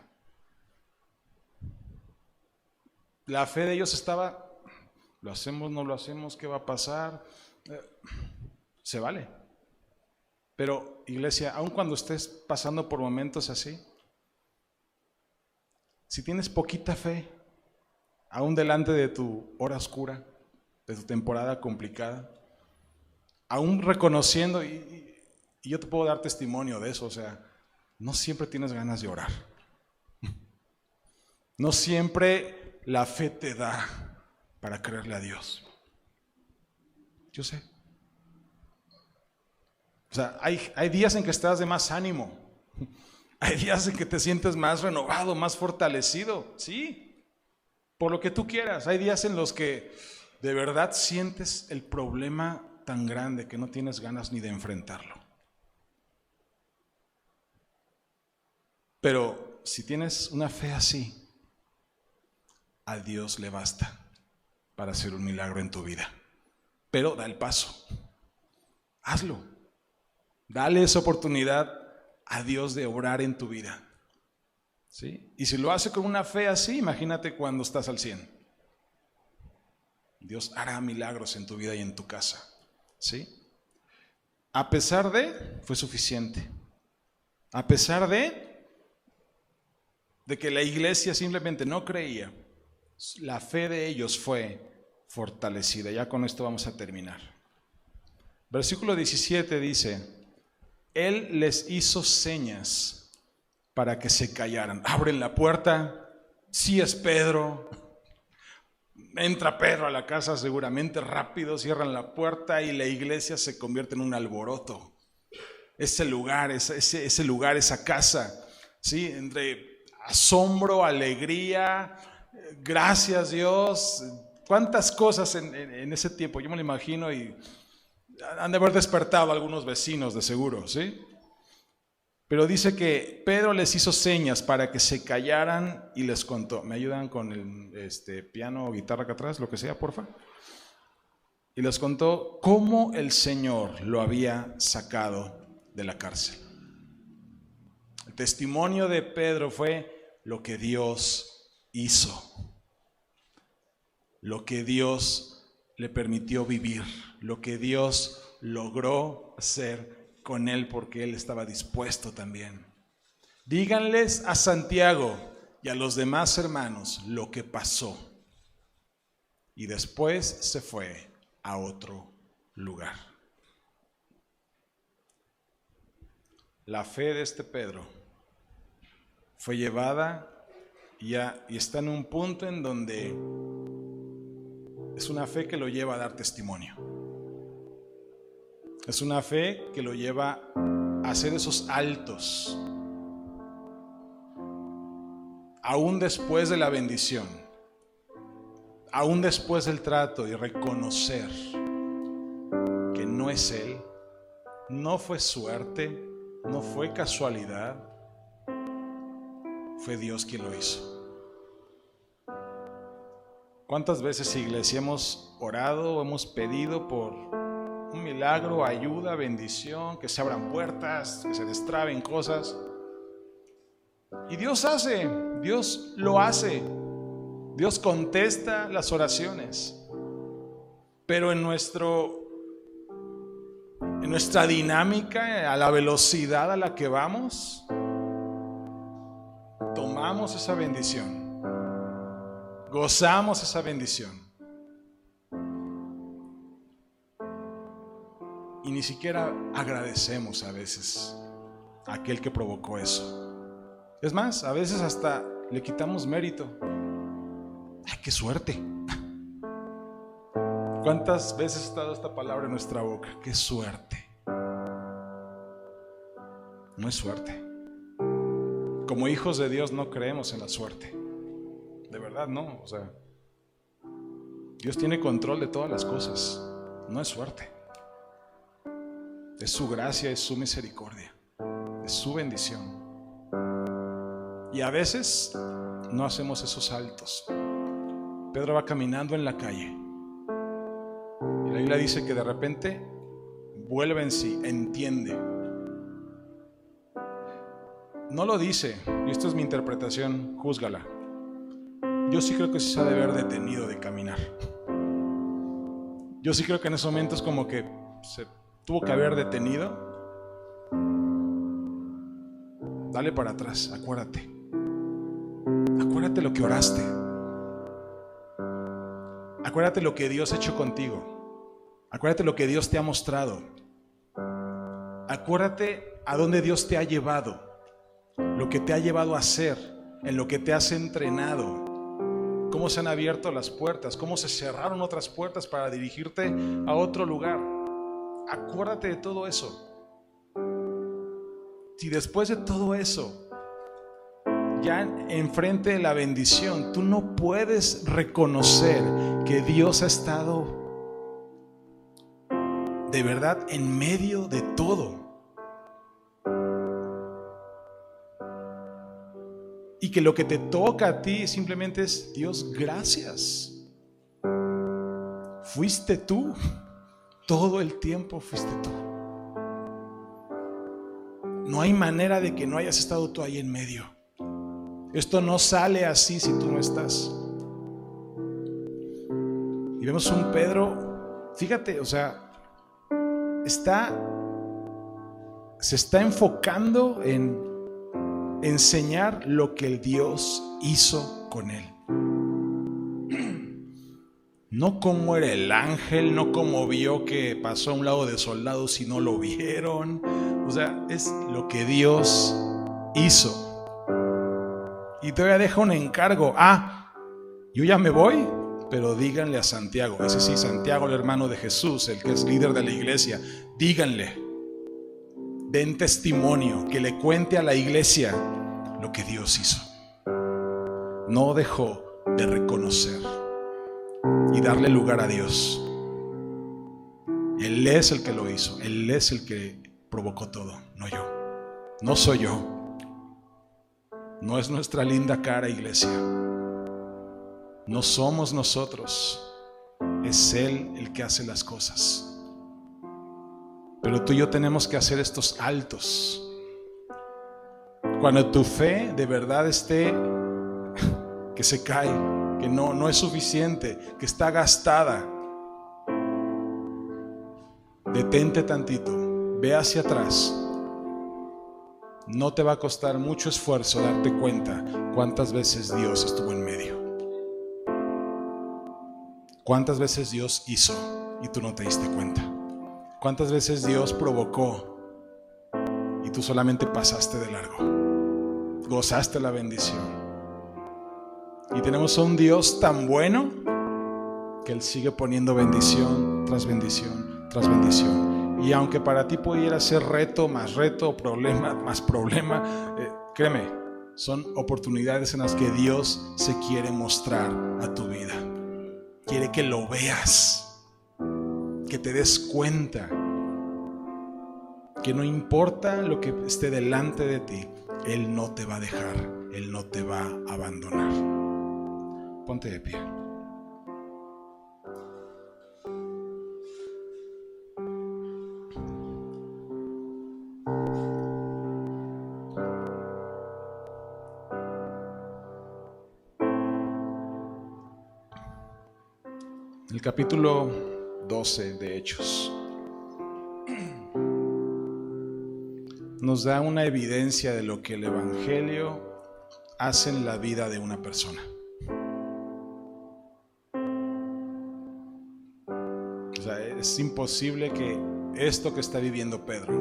La fe de ellos estaba, ¿lo hacemos, no lo hacemos? ¿Qué va a pasar? Se vale. Pero, iglesia, aun cuando estés pasando por momentos así, si tienes poquita fe, aún delante de tu hora oscura, de tu temporada complicada, aún reconociendo, y yo te puedo dar testimonio de eso, o sea, no siempre tienes ganas de orar. No siempre la fe te da para creerle a Dios. Yo sé. O sea, hay días en que estás de más ánimo. Hay días en que te sientes más renovado, más fortalecido. Sí, por lo que tú quieras. Hay días en los que de verdad sientes el problema tan grande que no tienes ganas ni de enfrentarlo. Pero si tienes una fe así, a Dios le basta para hacer un milagro en tu vida. Pero da el paso. Hazlo. Dale esa oportunidad a Dios de obrar en tu vida. ¿Sí? Y si lo hace con una fe así, imagínate cuando estás al 100. Dios hará milagros en tu vida y en tu casa. ¿Sí? A pesar de, fue suficiente. A pesar de que la iglesia simplemente no creía, la fe de ellos fue fortalecida. Ya con esto vamos a terminar. Versículo 17 dice: Él les hizo señas para que se callaran. Abren la puerta, sí es Pedro. Entra Pedro a la casa seguramente rápido, cierran la puerta y la iglesia se convierte en un alboroto. Ese lugar, esa casa, ¿sí? Entre asombro, alegría, gracias Dios. Cuántas cosas en ese tiempo, yo me lo imagino, y han de haber despertado a algunos vecinos de seguro, ¿sí? Pero dice que Pedro les hizo señas para que se callaran y les contó. ¿Me ayudan con el piano o guitarra acá atrás, lo que sea, porfa? Y les contó cómo el Señor lo había sacado de la cárcel. El testimonio de Pedro fue lo que Dios hizo, lo que Dios le permitió vivir, lo que Dios logró hacer con él, porque él estaba dispuesto también. Díganles a Santiago y a los demás hermanos lo que pasó. Y después se fue a otro lugar. La fe de este Pedro fue llevada y está en un punto en donde es una fe que lo lleva a dar testimonio. Es una fe que lo lleva a hacer esos altos, aún después de la bendición, aún después del trato, y reconocer que no es él, no fue suerte, no fue casualidad, fue Dios quien lo hizo. ¿Cuántas veces, iglesia, hemos orado o hemos pedido por un milagro, ayuda, bendición, que se abran puertas, que se destraben cosas? Y Dios lo hace. Dios contesta las oraciones. Pero en nuestra dinámica, a la velocidad a la que vamos, tomamos esa bendición, gozamos esa bendición. Y ni siquiera agradecemos a veces a aquel que provocó eso. Es más, a veces hasta le quitamos mérito. ¡Ay, qué suerte! ¿Cuántas veces ha estado esta palabra en nuestra boca? ¡Qué suerte! No es suerte. Como hijos de Dios no creemos en la suerte. De verdad no. O sea, Dios tiene control de todas las cosas. No es suerte. Es su gracia, es su misericordia, es su bendición. Y a veces no hacemos esos saltos. Pedro va caminando en la calle y la Biblia dice que de repente vuelve en sí, entiende. No lo dice, y esto es mi interpretación, júzgala. Yo sí creo que sí se ha de haber detenido de caminar. Yo sí creo que en esos momentos como que se tuvo que haber detenido. Dale para atrás, acuérdate lo que oraste, acuérdate lo que Dios ha hecho contigo, acuérdate lo que Dios te ha mostrado, acuérdate a dónde Dios te ha llevado, lo que te ha llevado a hacer, en lo que te has entrenado, cómo se han abierto las puertas, cómo se cerraron otras puertas para dirigirte a otro lugar. Acuérdate de todo eso. Si después de todo eso, ya enfrente de la bendición, tú no puedes reconocer que Dios ha estado de verdad en medio de todo, y que lo que te toca a ti simplemente es: Dios, gracias, fuiste tú, todo el tiempo fuiste tú. No hay manera de que no hayas estado tú ahí en medio. Esto no sale así si tú no estás. Y vemos un Pedro, fíjate, o sea, se está enfocando en enseñar lo que el Dios hizo con él. No cómo era el ángel, no cómo vio que pasó a un lado de soldados y no lo vieron. O sea, es lo que Dios hizo. Y todavía deja un encargo. Yo ya me voy, pero díganle a Santiago, ese sí, Santiago, el hermano de Jesús, el que es líder de la iglesia, díganle, den testimonio, que le cuente a la iglesia lo que Dios hizo. No dejó de reconocer y darle lugar a Dios. Él es el que lo hizo, Él es el que provocó todo, no yo. No soy yo. No es nuestra linda cara, iglesia. No somos nosotros. Es Él el que hace las cosas. Pero tú y yo tenemos que hacer estos altos. Cuando tu fe de verdad esté que se cae, que no es suficiente, que está gastada, detente tantito, ve hacia atrás. No te va a costar mucho esfuerzo darte cuenta cuántas veces Dios estuvo en medio. Cuántas veces Dios hizo y tú no te diste cuenta. Cuántas veces Dios provocó y tú solamente pasaste de largo. Gozaste la bendición. Y tenemos a un Dios tan bueno que Él sigue poniendo bendición tras bendición tras bendición. Y aunque para ti pudiera ser reto, problema, más problema, créeme, son oportunidades en las que Dios se quiere mostrar a tu vida. Quiere que lo veas, que te des cuenta que no importa lo que esté delante de ti, Él no te va a dejar, Él no te va a abandonar. Ponte de pie. El capítulo 12 de Hechos nos da una evidencia de lo que el Evangelio hace en la vida de una persona. O sea, es imposible que esto que está viviendo Pedro,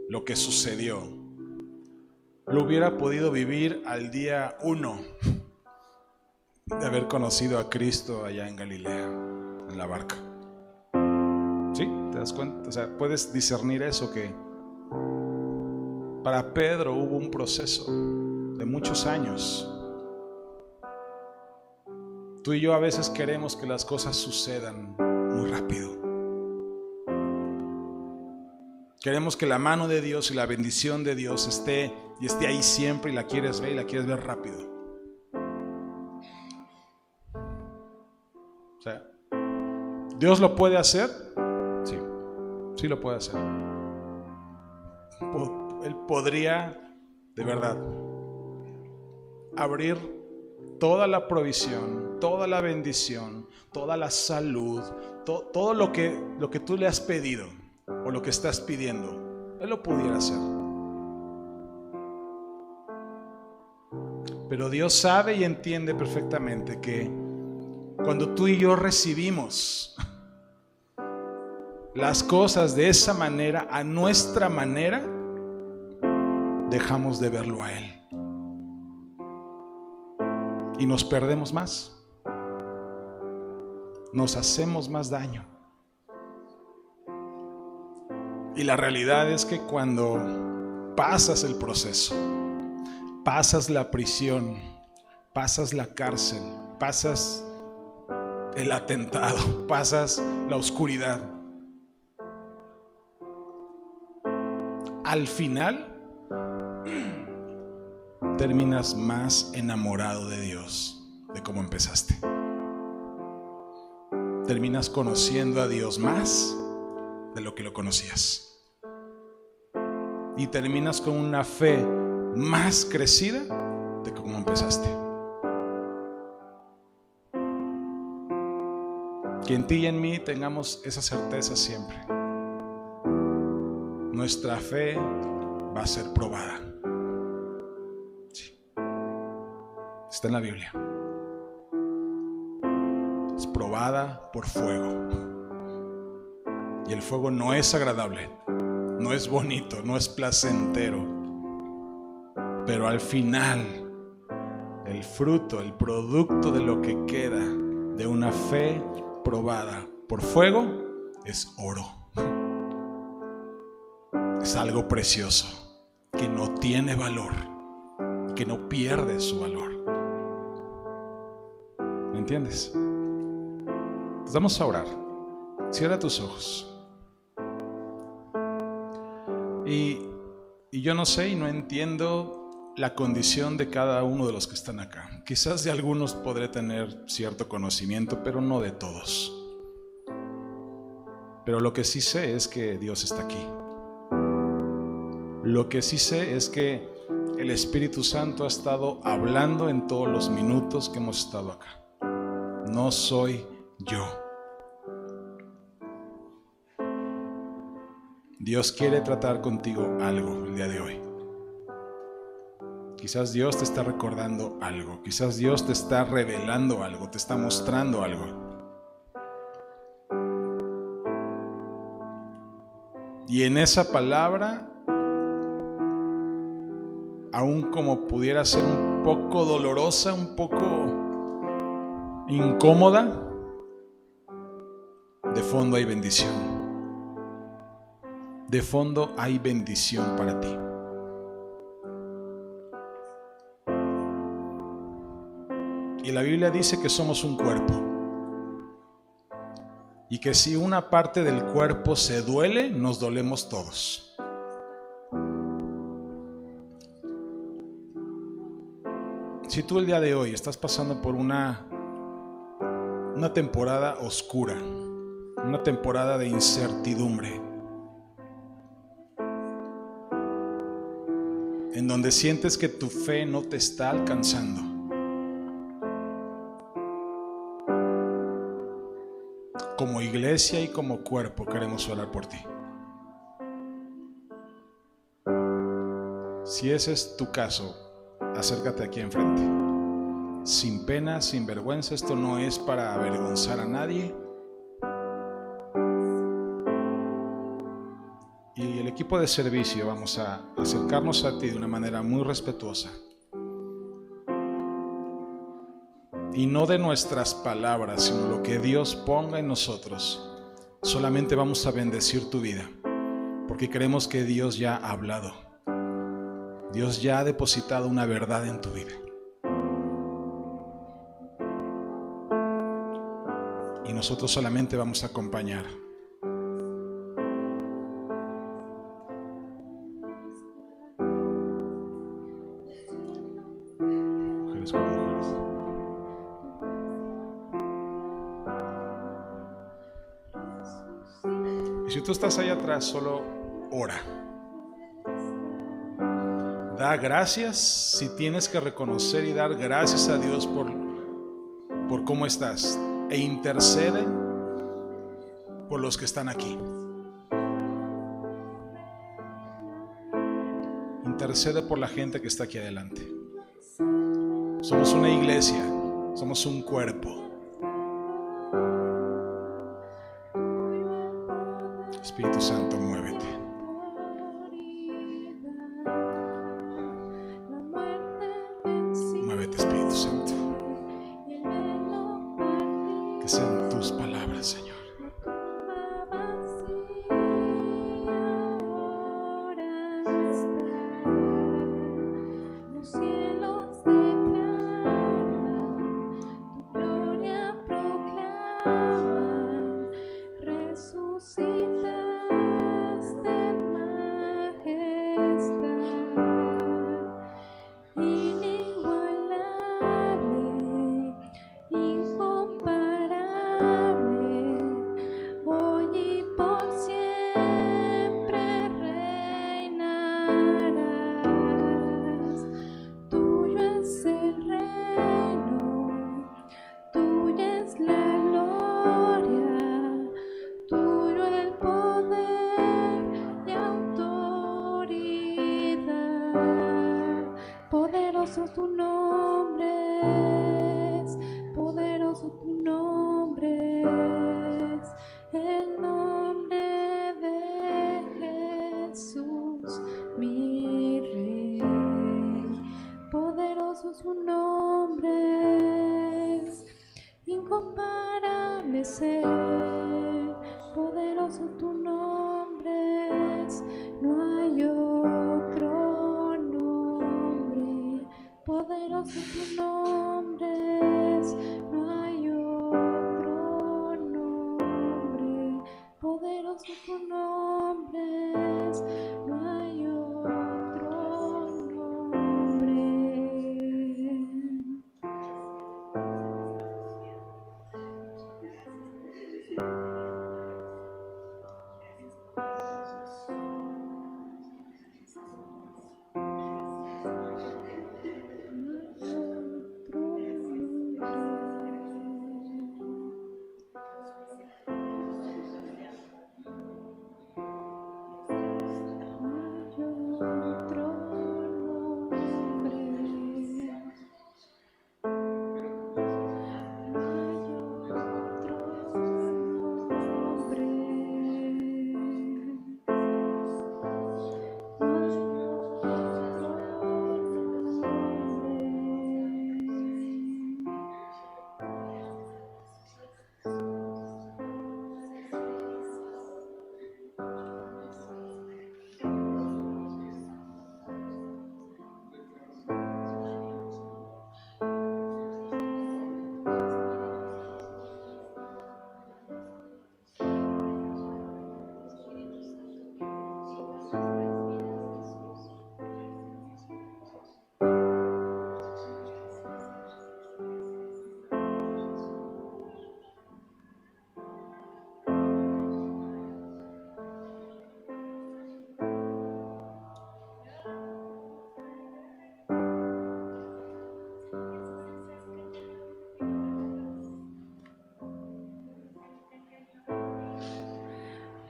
lo que sucedió, lo hubiera podido vivir al día 1 de haber conocido a Cristo allá en Galilea, en la barca. ¿Sí? ¿Te das cuenta? O sea, puedes discernir eso, que para Pedro hubo un proceso de muchos años. Tú y yo a veces queremos que las cosas sucedan muy rápido. Queremos que la mano de Dios y la bendición de Dios esté ahí siempre, y la quieres ver rápido. O sea, ¿Dios lo puede hacer? Sí, sí lo puede hacer. Él podría, de verdad, abrir toda la provisión, toda la bendición, toda la salud, todo lo que tú le has pedido o lo que estás pidiendo. Él lo pudiera hacer. Pero Dios sabe y entiende perfectamente que cuando tú y yo recibimos las cosas de esa manera, a nuestra manera, dejamos de verlo a Él y nos perdemos más, nos hacemos más daño. Y la realidad es que cuando pasas el proceso, pasas la prisión, pasas la cárcel, pasas el atentado, pasas la oscuridad, al final terminas más enamorado de Dios de cómo empezaste. Terminas conociendo a Dios más de lo que lo conocías, y terminas con una fe más crecida de cómo empezaste. Que en ti y en mí tengamos esa certeza siempre. Nuestra fe va a ser probada. Sí. Está en la Biblia. Es probada por fuego. Y el fuego no es agradable, no es bonito, no es placentero. Pero al final el fruto, el producto de lo que queda de una fe probada por fuego es oro. Es algo precioso que no tiene valor, que no pierde su valor. ¿Me entiendes? Entonces vamos a orar. Cierra tus ojos. Y yo no sé y no entiendo la condición de cada uno de los que están acá. Quizás de algunos podré tener cierto conocimiento, pero no de todos. Pero lo que sí sé es que Dios está aquí. Lo que sí sé es que el Espíritu Santo ha estado hablando en todos los minutos que hemos estado acá. No soy yo. Dios quiere tratar contigo algo el día de hoy. Quizás Dios te está recordando algo. Quizás Dios te está revelando algo, te está mostrando algo. Y en esa palabra, aun como pudiera ser un poco dolorosa, un poco incómoda, de fondo hay bendición. De fondo hay bendición para ti. Y la Biblia dice que somos un cuerpo. Y que si una parte del cuerpo se duele, nos dolemos todos. Si tú el día de hoy estás pasando por una temporada oscura, una temporada de incertidumbre, en donde sientes que tu fe no te está alcanzando, como iglesia y como cuerpo queremos orar por ti. Si ese es tu caso, acércate aquí enfrente. Sin pena, sin vergüenza. Esto no es para avergonzar a nadie. Y el equipo de servicio vamos a acercarnos a ti de una manera muy respetuosa. Y no de nuestras palabras, sino lo que Dios ponga en nosotros. Solamente vamos a bendecir tu vida, porque creemos que Dios ya ha hablado. Dios ya ha depositado una verdad en tu vida. Y nosotros solamente vamos a acompañar. Mujeres con mujeres. Y si tú estás ahí atrás, solo ora. Da gracias si tienes que reconocer y dar gracias a Dios por cómo estás. E intercede por los que están aquí. Intercede por la gente que está aquí adelante. Somos una iglesia, somos un cuerpo. Espíritu Santo, muévete. Muévete, Espíritu Santo. Que sean tus palabras, Señor. poderoso tu nombre es, no hay otro nombre. Poderoso tu nombre es, no hay otro nombre. Poderoso tu nombre es, no hay otro nombre.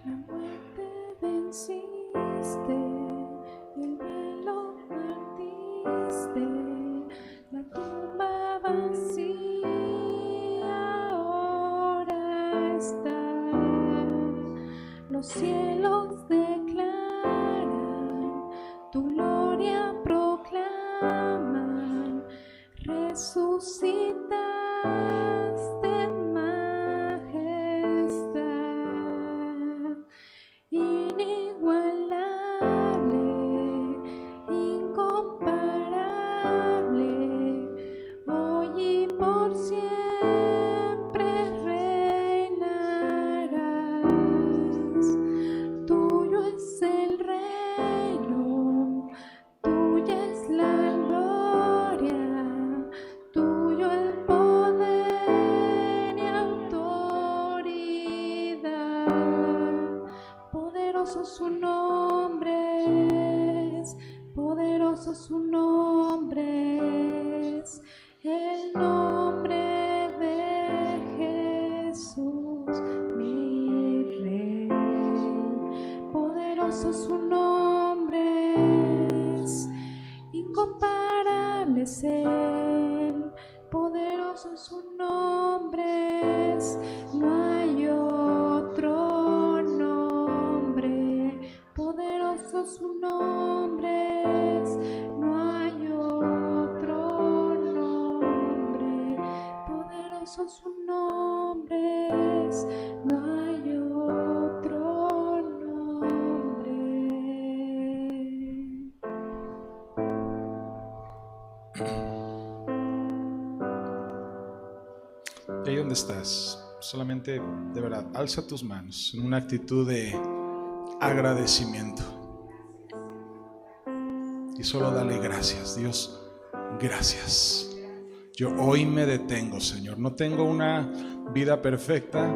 La muerte venciste, el velo partiste, la tumba vacía ahora está. Los cielos declaran, tu gloria proclaman, resucitaste en majestad. Inigualable, incomparable, hoy y por siempre reinarás. Tuyo es el reino, tuya es la gloria, tuyo el poder y autoridad. Poderoso su nombre es, poderoso su nombre es, el nombre de Jesús, mi Rey. Poderoso su nombre es, incomparable es Él. Poderoso su nombre es, no hay otro nombre. Poderoso su nombre es, no hay otro nombre. Poderoso su nombre es, no hay otro nombre. Y ahí donde estás, solamente de verdad, alza tus manos en una actitud de agradecimiento. Y solo dale gracias, Dios, gracias. Yo hoy me detengo, Señor. No tengo una vida perfecta.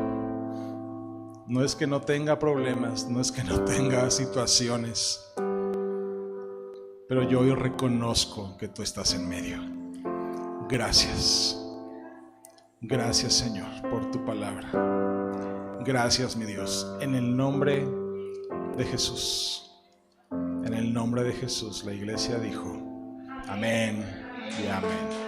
No es que no tenga problemas, no es que no tenga situaciones. Pero yo hoy reconozco que tú estás en medio. Gracias. Gracias, Señor, por tu palabra. Gracias, mi Dios, en el nombre de Jesús. En el nombre de Jesús, la iglesia dijo amén y amén.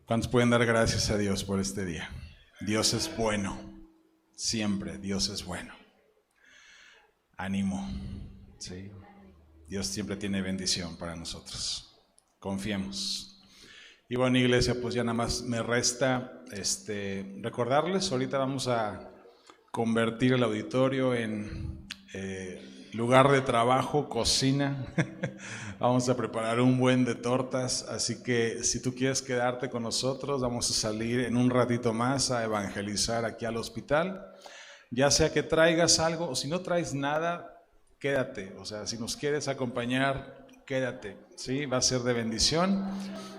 ¿Cuántos pueden dar gracias a Dios por este día? Dios es bueno, siempre Dios es bueno. Ánimo, ¿sí? Dios siempre tiene bendición para nosotros. Confiemos. Y bueno, iglesia, pues ya nada más me resta recordarles, ahorita vamos a convertir el auditorio en lugar de trabajo, cocina. Vamos a preparar un buen de tortas, así que si tú quieres quedarte con nosotros, vamos a salir en un ratito más a evangelizar aquí al hospital. Ya sea que traigas algo o si no traes nada, quédate. O sea, si nos quieres acompañar, quédate, ¿sí? Va a ser de bendición.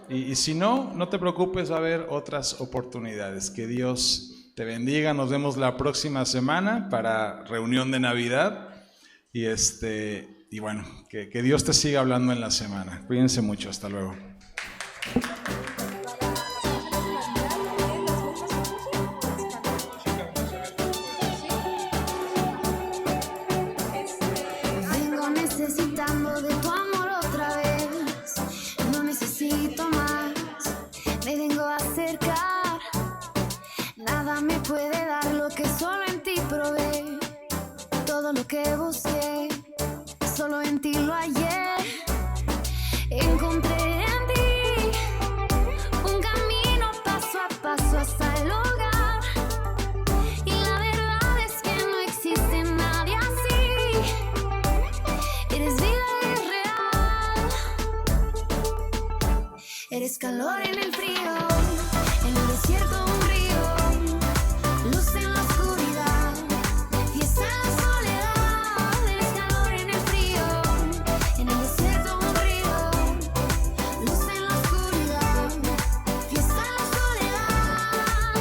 Y si no, no te preocupes, va a haber otras oportunidades. Que Dios te bendiga. Nos vemos la próxima semana para reunión de Navidad. Y bueno, que Dios te siga hablando en la semana. Cuídense mucho. Hasta luego. Vengo necesitando de tu amor otra vez. No necesito más. Me vengo a acercar. Nada me puede dar lo que solo en ti probé. Todo lo que busqué, solo en ti lo hallé. Encontré en ti un camino paso a paso hasta el hogar. Y la verdad es que no existe nadie así. Eres vida, eres real. Eres calor en el frío, en el desierto un río, luz en la oscuridad, fiesta en la soledad. Eres calor en el frío, en el desierto un río, luz en la oscuridad, fiesta en la soledad.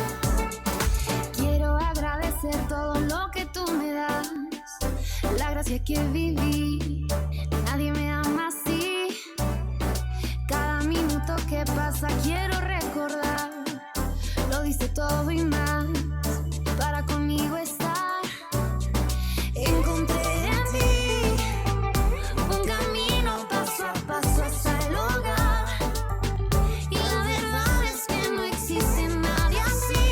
Quiero agradecer todo lo que tú me das, la gracia que viví. Nadie me ama así. Cada minuto que pasa quiero recordar. Lo diste todo y más para conmigo estar. Encontré en ti un camino paso a paso hasta el hogar. Y la verdad es que no existe nadie así.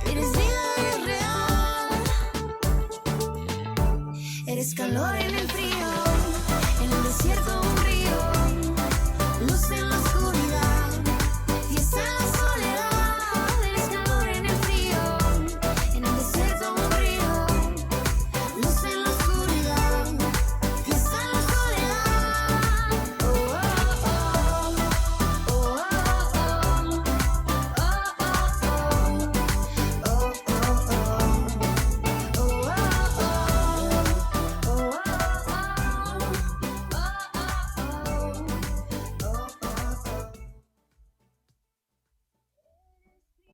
Eres vida, eres real. Eres calor en el frío, en el desierto un